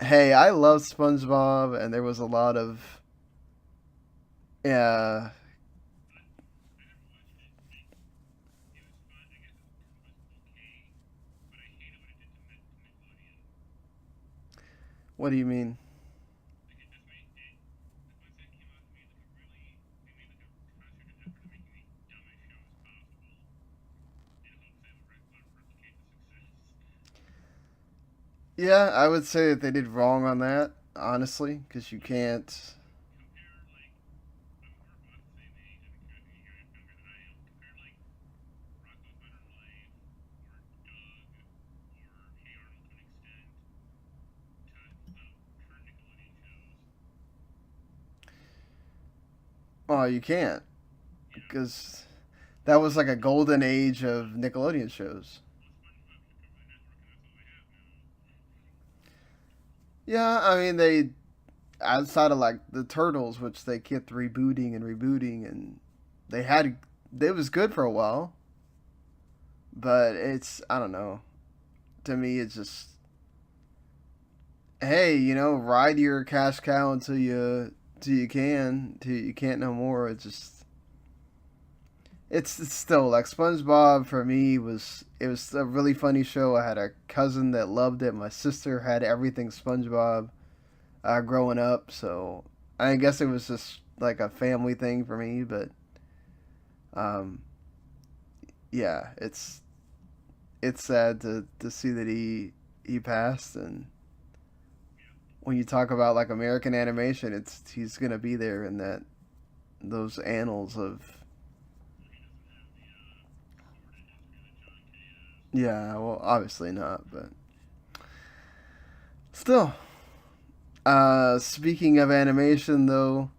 Hey, I love SpongeBob, and there was a lot of yeah. What do you mean? Yeah, I would say that they did wrong on that, honestly, because you can't. Oh, you can't, because that was like a golden age of Nickelodeon shows. Yeah, I mean they outside of like the Turtles, which they kept rebooting and rebooting, and they had it was good for a while, but it's I don't know. To me, it's just hey, ride your cash cow until you can, till you can't no more. It's just it's still like SpongeBob for me was a really funny show. I had a cousin that loved it. My sister had everything SpongeBob growing up, so I guess it was just like a family thing for me. But um, yeah, it's sad to see that he passed. And when you talk about like American animation, it's he's gonna be there in those annals of. Yeah, well, obviously not, but still. Speaking of animation, though,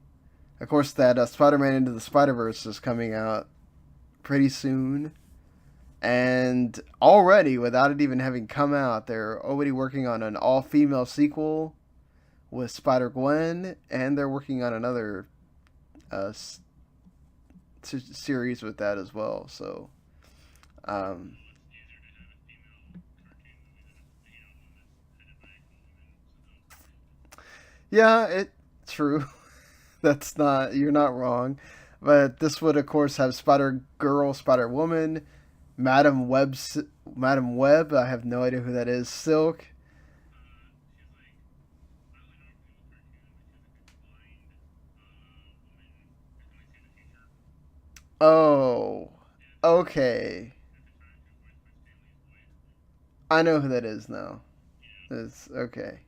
of course, that Spider-Man Into the Spider-Verse is coming out pretty soon, and already, without it even having come out, they're already working on an all-female sequel with Spider-Gwen, and they're working on another uh, series with that as well. So, um, yeah, it true. That's not you're not wrong, but this would of course have Spider Girl, Spider Woman, Madam Web's Madam Web. I have no idea who that is. Silk. Oh, okay. I know who that is now. It's okay.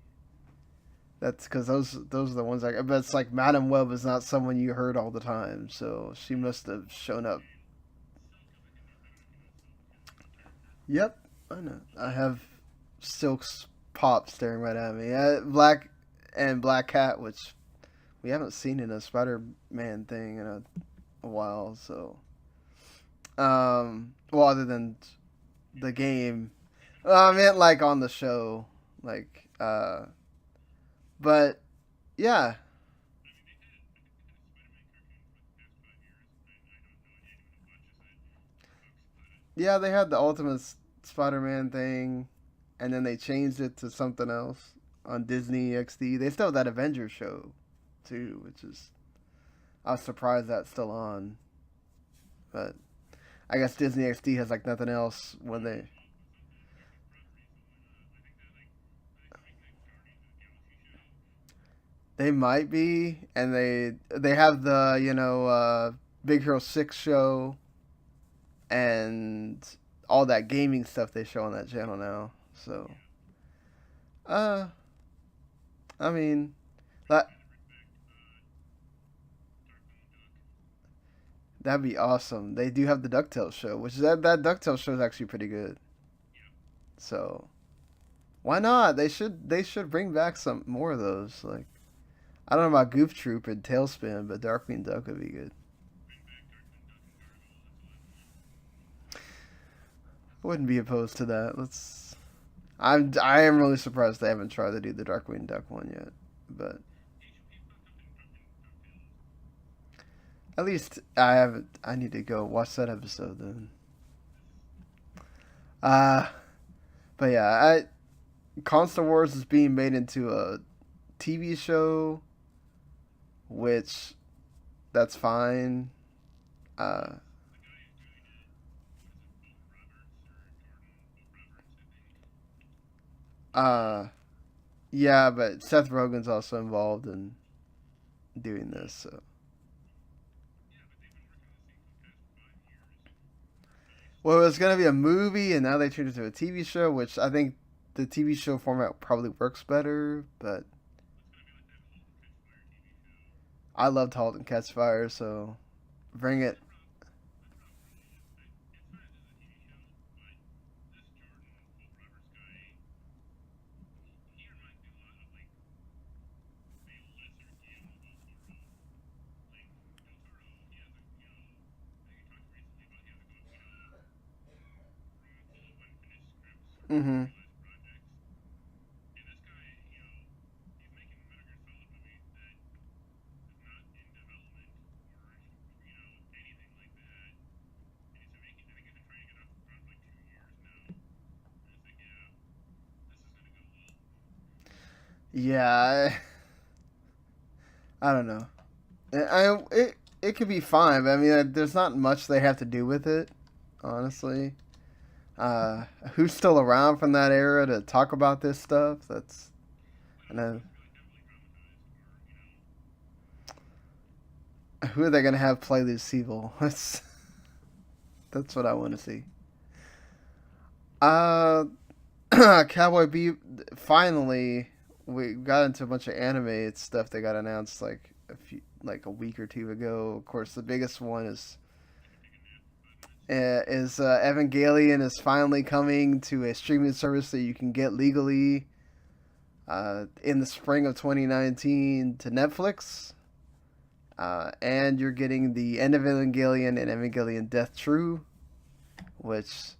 That's because those are the ones I. But it's like Madam Web is not someone you heard all the time, so she must have shown up. Yep, I know. I have Silk's pop staring right at me. Black and Black Cat, which we haven't seen in a Spider-Man thing in a while. So, well, other than the game, I meant like on the show, like, but yeah, yeah, they had the Ultimate Spider-Man thing, and then they changed it to something else on Disney XD. They still have that Avengers show too, which is I was surprised that's still on, but I guess Disney XD has like nothing else when they might be, and they have the Big Hero 6 show and all that gaming stuff they show on that channel now. So, uh, I mean, that that'd be awesome. They do have the DuckTales show, which is that DuckTales show is actually pretty good. So why not? They should bring back some more of those. Like I don't know about Goof Troop and Tailspin, but Darkwing Duck would be good. I wouldn't be opposed to that. I am really surprised they haven't tried to do the Darkwing Duck one yet, but at least I haven't. I need to go watch that episode then. Uh but yeah, Constant Wars is being made into a TV show, which that's fine. Uh, uh, yeah, but Seth Rogen's also involved in doing this. So. Well, it was gonna be a movie, and now they turned it into a TV show, which I think the TV show format probably works better. But I loved *Halt and Catch Fire*, so bring it. Mm-hmm. Yeah, I don't know. I it it could be fine, but I mean, there's not much they have to do with it, honestly. Who's still around from that era to talk about this stuff? That's, and then, who are they gonna have play Lucille? That's what I want to see. Uh, Cowboy Bebop. Finally, we got into a bunch of animated stuff that got announced like a week or two ago. Of course, the biggest one is Evangelion is finally coming to a streaming service that you can get legally in the spring of 2019 to Netflix. And you're getting the End of Evangelion and Evangelion Death True, which,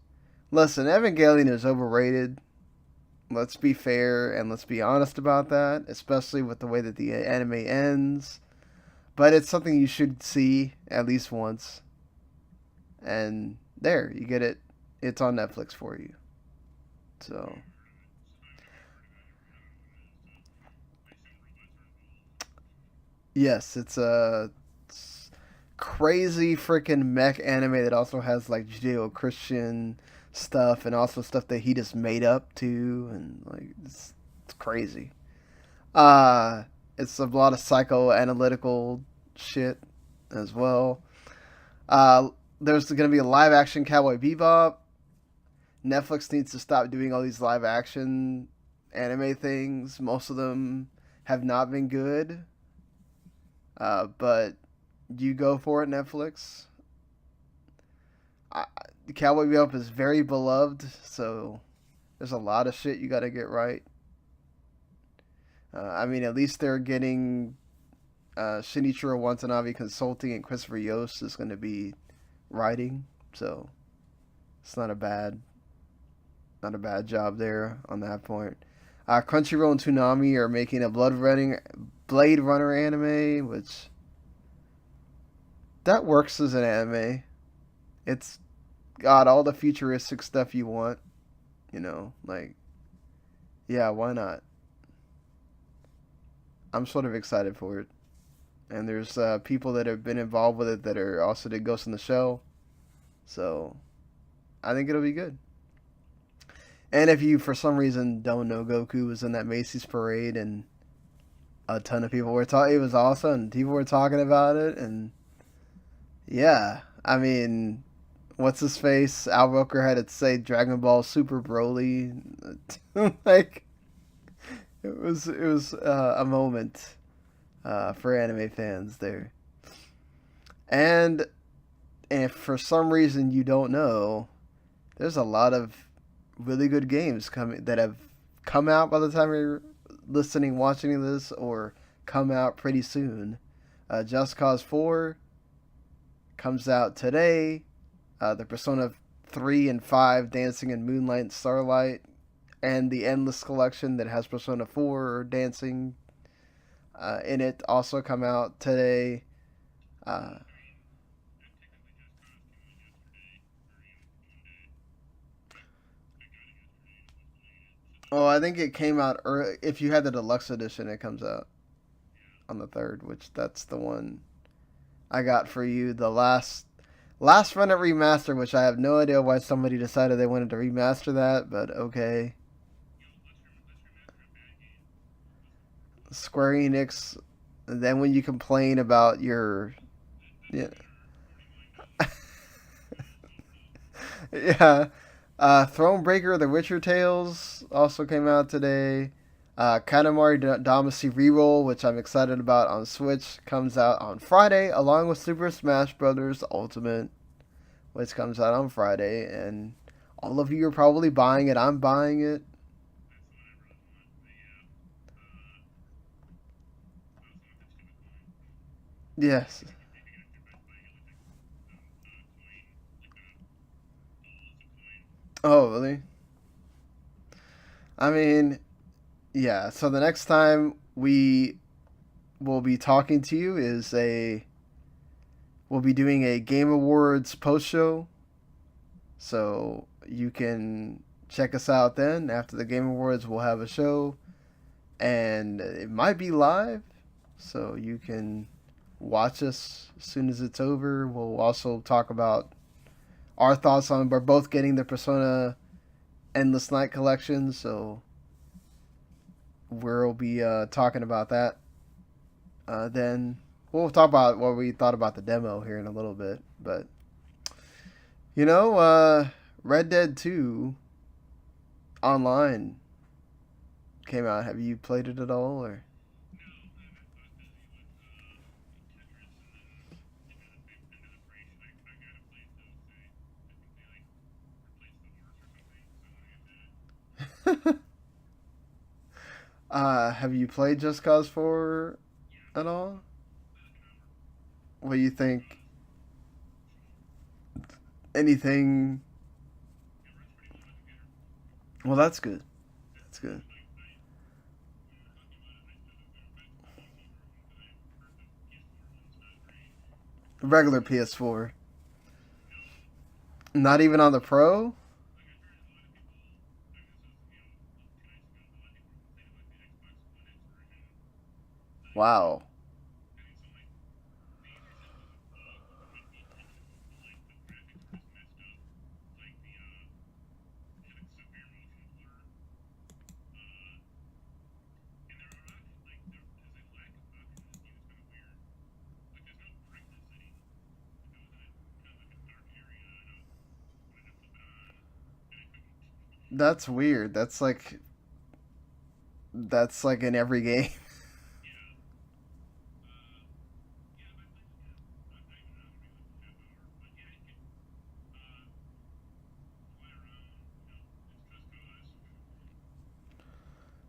listen, Evangelion is overrated. Let's be fair and let's be honest about that, especially with the way that the anime ends. But it's something you should see at least once. And there, you get it. It's on Netflix for you. So, yes, it's a crazy freaking mech anime that also has like Judeo-Christian stuff and also stuff that he just made up too, and like it's crazy. It's a lot of psychoanalytical shit as well. Uh, there's going to be a live action Cowboy Bebop. Netflix needs to stop doing all these live action anime things. Most of them have not been good. But you go for it, Netflix. Cowboy Bebop is very beloved, so there's a lot of shit you got to get right. I mean, at least they're getting Shinichiro Watanabe consulting, and Christopher Yost is going to be writing, so it's not a bad job there on that point. Crunchyroll and Toonami are making a Blade Runner anime, which that works as an anime. It's got all the futuristic stuff you want, like, yeah, why not? I'm sort of excited for it. And there's people that have been involved with it that are also did Ghost in the Shell. So, I think it'll be good. And if you, for some reason, don't know, Goku was in that Macy's parade, and a ton of people were talking. It was awesome, and people were talking about it, and yeah, I mean, what's his face? Al Roker had to say Dragon Ball Super Broly. Like, it was a moment for anime fans there. And if for some reason you don't know, there's a lot of really good games that have come out by the time you're watching this, or come out pretty soon. Just Cause 4 comes out today. The Persona 3 and 5 Dancing in Moonlight and Starlight, and the Endless Collection that has Persona 4 Dancing in it also come out today. Oh, I think it came out early. If you had the deluxe edition, it comes out on the 3rd, which that's the one I got for you. The last minute remaster, which I have no idea why somebody decided they wanted to remaster that, but okay. Square Enix. And then when you complain about your, yeah, yeah, Thronebreaker: The Witcher Tales also came out today. Katamari Damacy Reroll, which I'm excited about on Switch, comes out on Friday, along with Super Smash Bros. Ultimate, which comes out on Friday, and all of you are probably buying it. I'm buying it. Yes. Oh, really? I mean, yeah. So the next time we will be talking to you we'll be doing a Game Awards post show. So you can check us out then. After the Game Awards, we'll have a show, and it might be live, so you can watch us as soon as it's over. We'll also talk about our thoughts on. We're both getting the Persona Endless Night collection, so we'll be talking about that. Then we'll talk about what we thought about the demo here in a little bit. But Red Dead 2 Online came out. Have you played it at all, or? Have you played Just Cause 4 at all? What do you think? Anything? Well, that's good. That's good. Regular PS4. Not even on the Pro? Wow. That's weird. That's like in every game.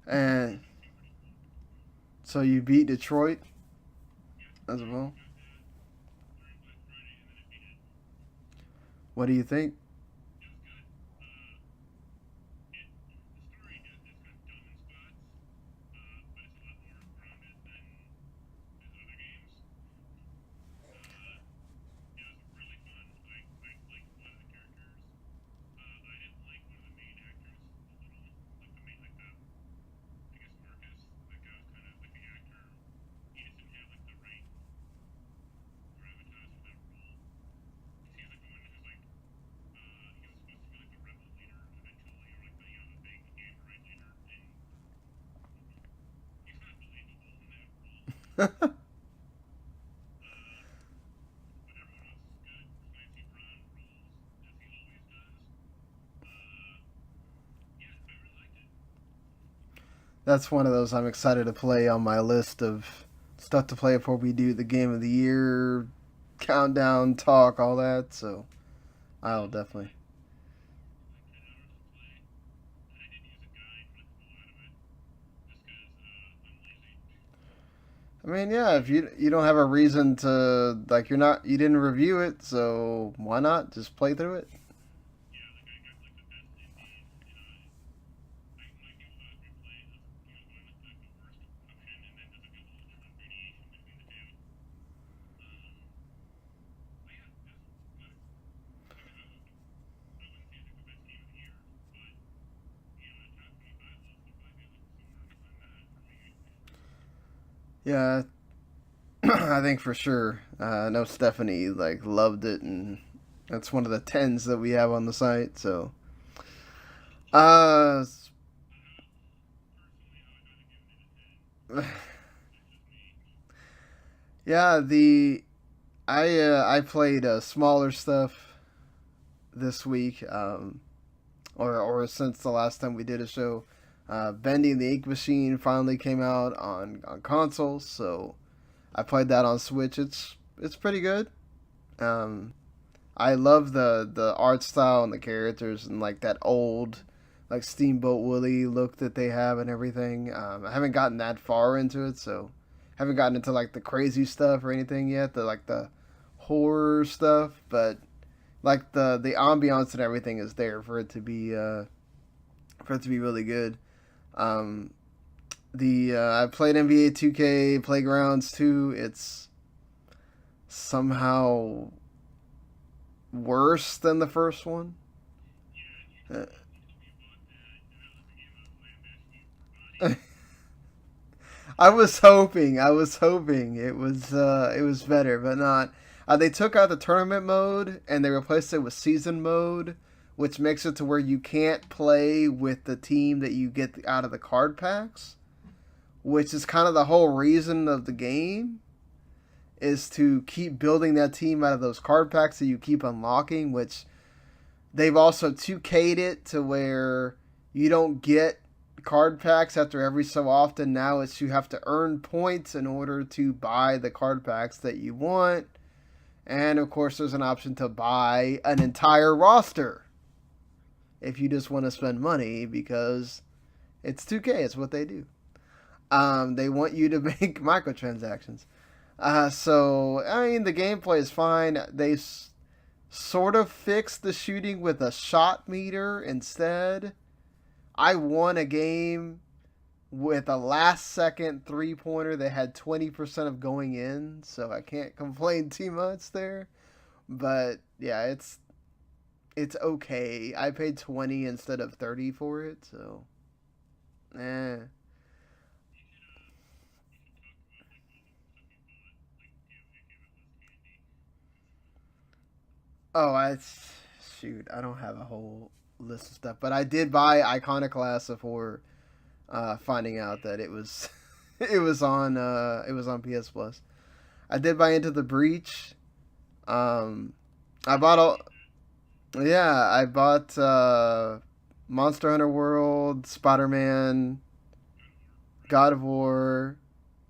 And so you beat Detroit as well. What do you think? That's one of those I'm excited to play on my list of stuff to play before we do the game of the year countdown talk, all that. So I'll definitely. I mean, yeah, if you don't have a reason to like, you didn't review it, so why not just play through it? Yeah, I think for sure. I know Stephanie like loved it, and that's one of the tens that we have on the site. So, uh, yeah, the I played smaller stuff this week, or since the last time we did a show. Bending the Ink Machine finally came out on consoles, so I played that on Switch. It's pretty good. Um, I love the art style and the characters and like that old like Steamboat Willie look that they have and everything. I haven't gotten that far into it, so haven't gotten into like the crazy stuff or anything yet. The horror stuff, but like the ambiance and everything is there for it to be really good. Um, the I played NBA 2K Playgrounds 2. It's somehow worse than the first one. I was hoping it was better, but not. They took out the tournament mode and they replaced it with season mode, which makes it to where you can't play with the team that you get out of the card packs, which is kind of the whole reason of the game, is to keep building that team out of those card packs that you keep unlocking, which they've also 2K'd it to where you don't get card packs after every so often. Now it's you have to earn points in order to buy the card packs that you want. And of course there's an option to buy an entire roster if you just want to spend money, because it's 2K, it's what they do. They want you to make microtransactions. So, I mean, the gameplay is fine. They sort of fixed the shooting with a shot meter instead. I won a game with a last-second three-pointer that had 20% of going in, so I can't complain too much there. But, yeah, it's okay. I paid 20 instead of 30 for it, so... Oh, shoot, I don't have a whole list of stuff, but I did buy Iconoclast before finding out that it was it was on PS Plus. I did buy Into the Breach. I bought all. Yeah, I bought Monster Hunter World, Spider-Man, God of War.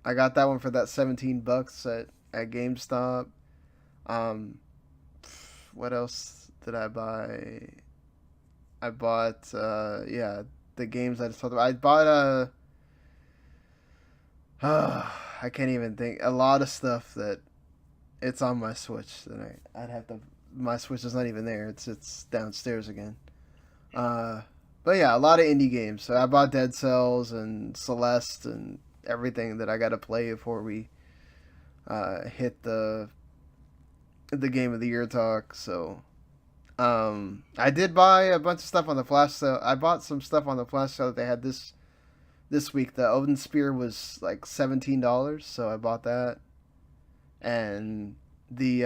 I got that one for that $17 at GameStop. What else did I buy? I bought the games I just talked about. I bought I can't even think, a lot of stuff that it's on my Switch that I'd have to. My Switch is not even there. It's downstairs again. But yeah, a lot of indie games. So I bought Dead Cells and Celeste and everything that I got to play before we hit the Game of the Year talk. So I did buy a bunch of stuff on the flash sale. I bought some stuff on the flash sale that they had this week. The Odin Spear was like $17, so I bought that. And the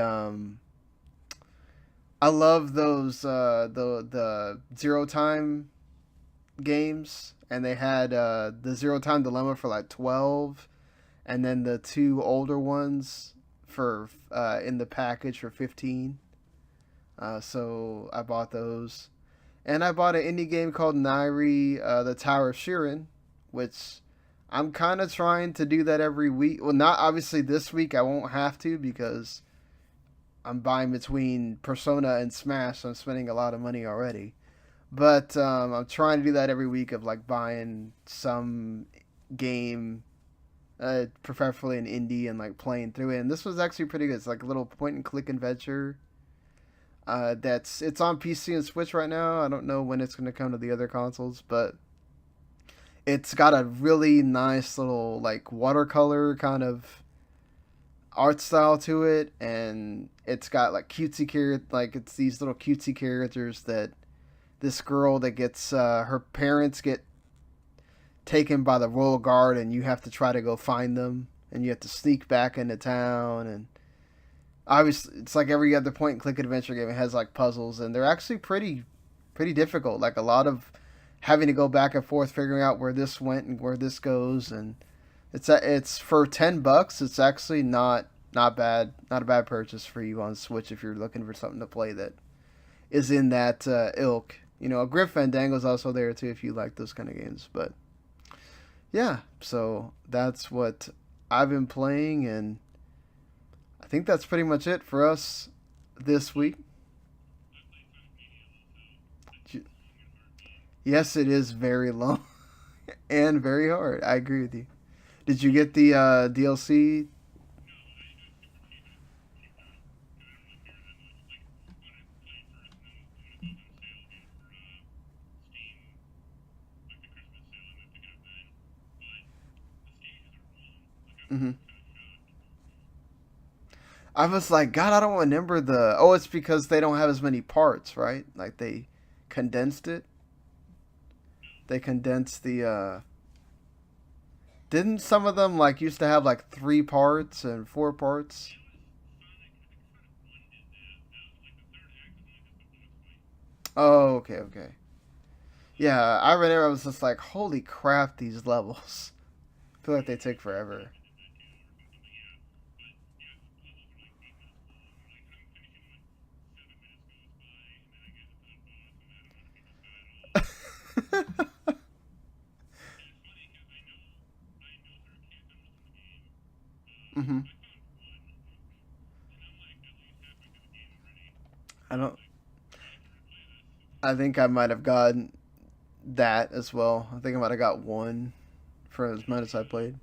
I love those the Zero Time games, and they had the Zero Time Dilemma for like 12, and then the two older ones for in the package for 15. So I bought those, and I bought an indie game called Nairi, the Tower of Shirin, which I'm kind of trying to do that every week. Well, not obviously this week. I won't have to because I'm buying between Persona and Smash, so I'm spending a lot of money already. But I'm trying to do that every week of like buying some game, preferably an indie, and like playing through it. And this was actually pretty good. It's like a little point and click adventure. It's on PC and Switch right now. I don't know when it's going to come to the other consoles, but it's got a really nice little like watercolor kind of art style to it, and it's got like it's these little cutesy characters that this girl that gets her parents get taken by the royal guard, and you have to try to go find them, and you have to sneak back into town. And obviously it's like every other point and click adventure game. It has like puzzles, and they're actually pretty difficult, like a lot of having to go back and forth figuring out where this went and where this goes. And it's for $10. It's actually not bad, not a bad purchase for you on Switch if you're looking for something to play that is in that ilk. You know, Grim Fandango's also there too if you like those kind of games. But yeah, so that's what I've been playing, and I think that's pretty much it for us this week. Yes, it is very long and very hard. I agree with you. Did you get the DLC? Mm-hmm. I was like, God, I don't remember the. Oh, it's because they don't have as many parts, right? Like they condensed it. They condensed Didn't some of them like used to have like 3 parts and 4 parts? Oh, okay, okay. Yeah, I remember I was just like, holy crap, these levels. I feel like they take forever. hmm I don't. I think I might have gotten that as well. I think I might have got one for as much as I played.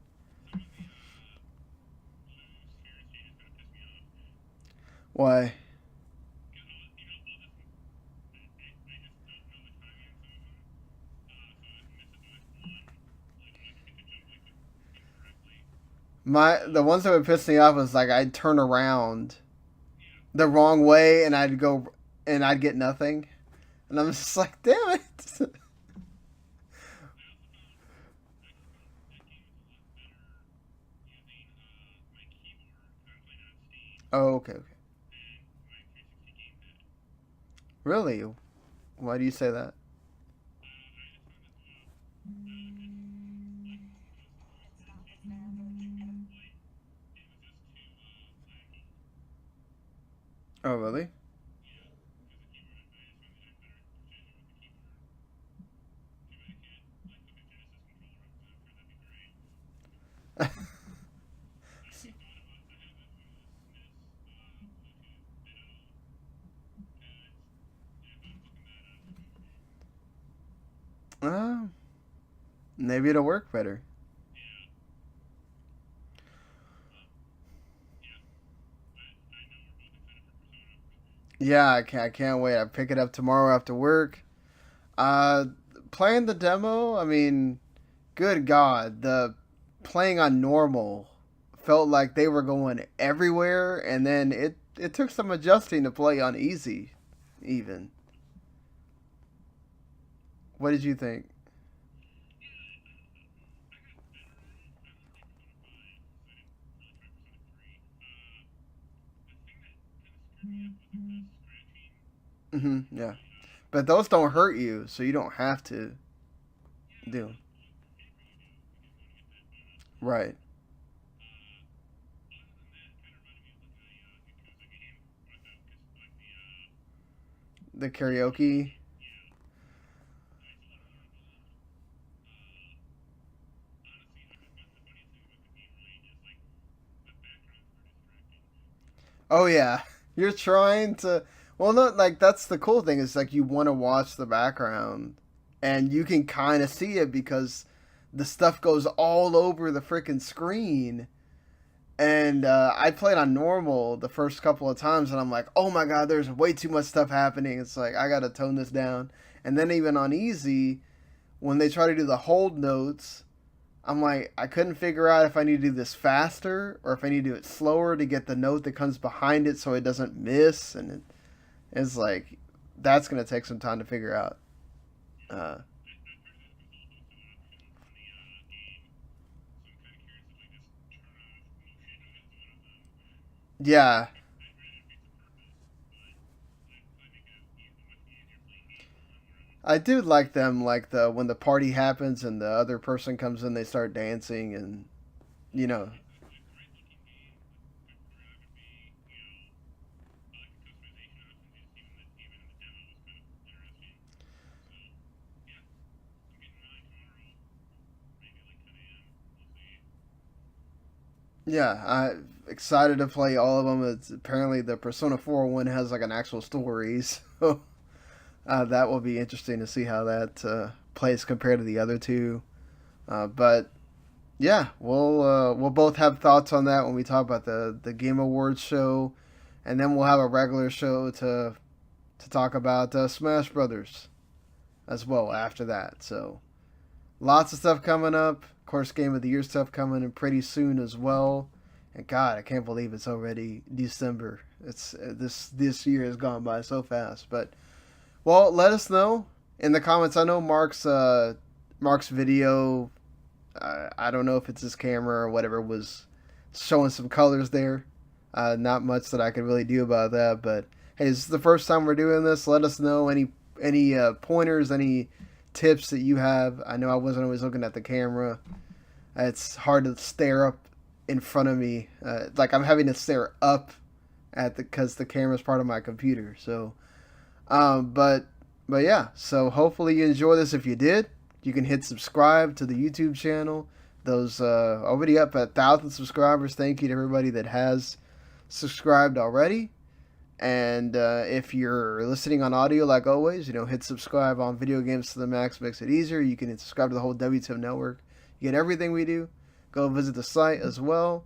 Why? The ones that would piss me off was like I'd turn around the wrong way and I'd go and I'd get nothing, and I'm just like, damn it. Oh, okay, okay. Really? Why do you say that? Oh, really? uh, Maybe it'll work better. Yeah, I can't wait. I pick it up tomorrow after work. Uh, Playing the demo. I mean, good God, the playing on normal felt like they were going everywhere, and then it took some adjusting to play on easy. Even. What did you think? Yeah, but those don't hurt you, so you don't have to do. Right. The karaoke. Oh yeah, you're trying to. Well, not like that's the cool thing is like you want to watch the background, and you can kind of see it because the stuff goes all over the freaking screen. And I played on normal the first couple of times, and I'm like, oh my god, there's way too much stuff happening. It's like I gotta tone this down. And then even on easy, when they try to do the hold notes, I'm like, I couldn't figure out if I need to do this faster or if I need to do it slower to get the note that comes behind it so it doesn't miss. And it's like, that's going to take some time to figure out. Uh, yeah, I do like them, like the when the party happens and the other person comes in, they start dancing and, you know. Yeah, I'm excited to play all of them. It's apparently the Persona 4 one has like an actual story, so that will be interesting to see how that plays compared to the other two. But yeah, we'll both have thoughts on that when we talk about the Game Awards show, and then we'll have a regular show to talk about Smash Brothers as well after that. So lots of stuff coming up. Of course, Game of the Year stuff coming in pretty soon as well. And God, I can't believe it's already December. It's this year has gone by so fast. But well, let us know in the comments. I know Mark's video I don't know if it's his camera or whatever was showing some colors there. Not much that I could really do about that, but hey, this is the first time we're doing this. Let us know any pointers, any tips that you have. I know I wasn't always looking at the camera. It's hard to stare up in front of me. Like I'm having to stare up at because the camera's part of my computer. So, but yeah. So hopefully you enjoy this. If you did, you can hit subscribe to the YouTube channel. Those already up at 1,000 subscribers. Thank you to everybody that has subscribed already. And if you're listening on audio, like always, hit subscribe on Video Games to the Max. Makes it easier. You can hit subscribe to the whole WTM network. You get everything we do. Go visit the site as well.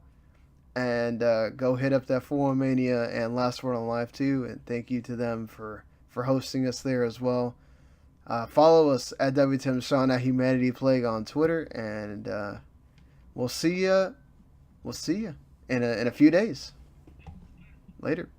And go hit up that Forum Mania and Last Word on Live too. And thank you to them for hosting us there as well. Follow us at WTM Sean at Humanity Plague on Twitter. And we'll see ya in a few days. Later.